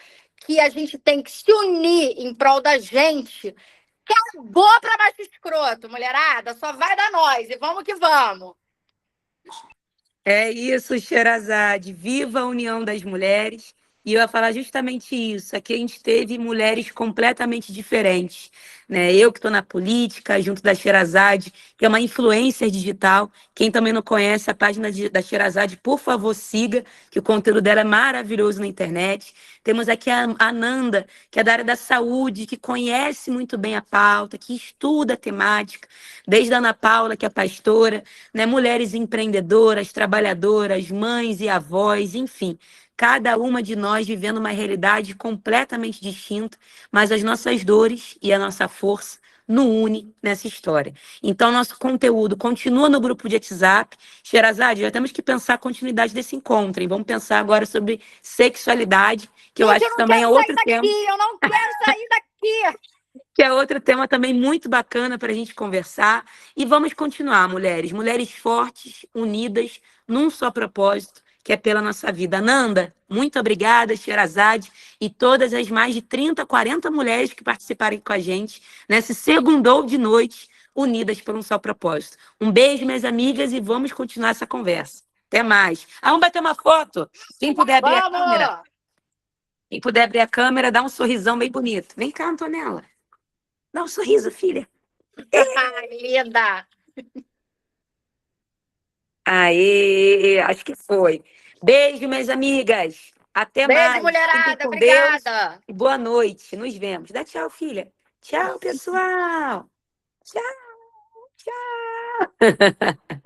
que a gente tem que se unir em prol da gente, acabou para macho escroto, mulherada, só vai dar nós, e vamos que vamos. É isso, Sherazade. Viva a união das mulheres. E eu ia falar justamente isso. Aqui a gente teve mulheres completamente diferentes, né? Eu que estou na política, junto da Sherazade, que é uma influencer digital. Quem também não conhece a página da Sherazade, por favor, siga, que o conteúdo dela é maravilhoso na internet. Temos aqui a Nanda, que é da área da saúde, que conhece muito bem a pauta, que estuda a temática, desde a Ana Paula, que é pastora, né? Mulheres empreendedoras, trabalhadoras, mães e avós, enfim. Cada uma de nós vivendo uma realidade completamente distinta, mas as nossas dores e a nossa força nos une nessa história. Então, nosso conteúdo continua no grupo de WhatsApp. Sherazade, já temos que pensar a continuidade desse encontro, hein? Vamos pensar agora sobre sexualidade, que eu acho que também é outro tema. Eu não quero sair daqui! Que é outro tema também muito bacana para a gente conversar. E vamos continuar, mulheres. Mulheres fortes, unidas, num só propósito, que é pela nossa vida. Nanda, muito obrigada, Sherazade, e todas as mais de 30, 40 mulheres que participaram com a gente nesse segundou de noite, unidas por um só propósito. Um beijo, minhas amigas, e vamos continuar essa conversa. Até mais. Vamos bater uma foto? Quem puder abrir a câmera. Quem puder abrir a câmera, dá um sorrisão bem bonito. Vem cá, Antonella. Dá um sorriso, filha. Linda! Aê, acho que foi. Beijo, minhas amigas. Até Beijo, mais. mulherada. Fiquem com Obrigada. Deus. E boa noite. Nos vemos. Dá tchau, filha. Tchau, pessoal. Tchau. Tchau.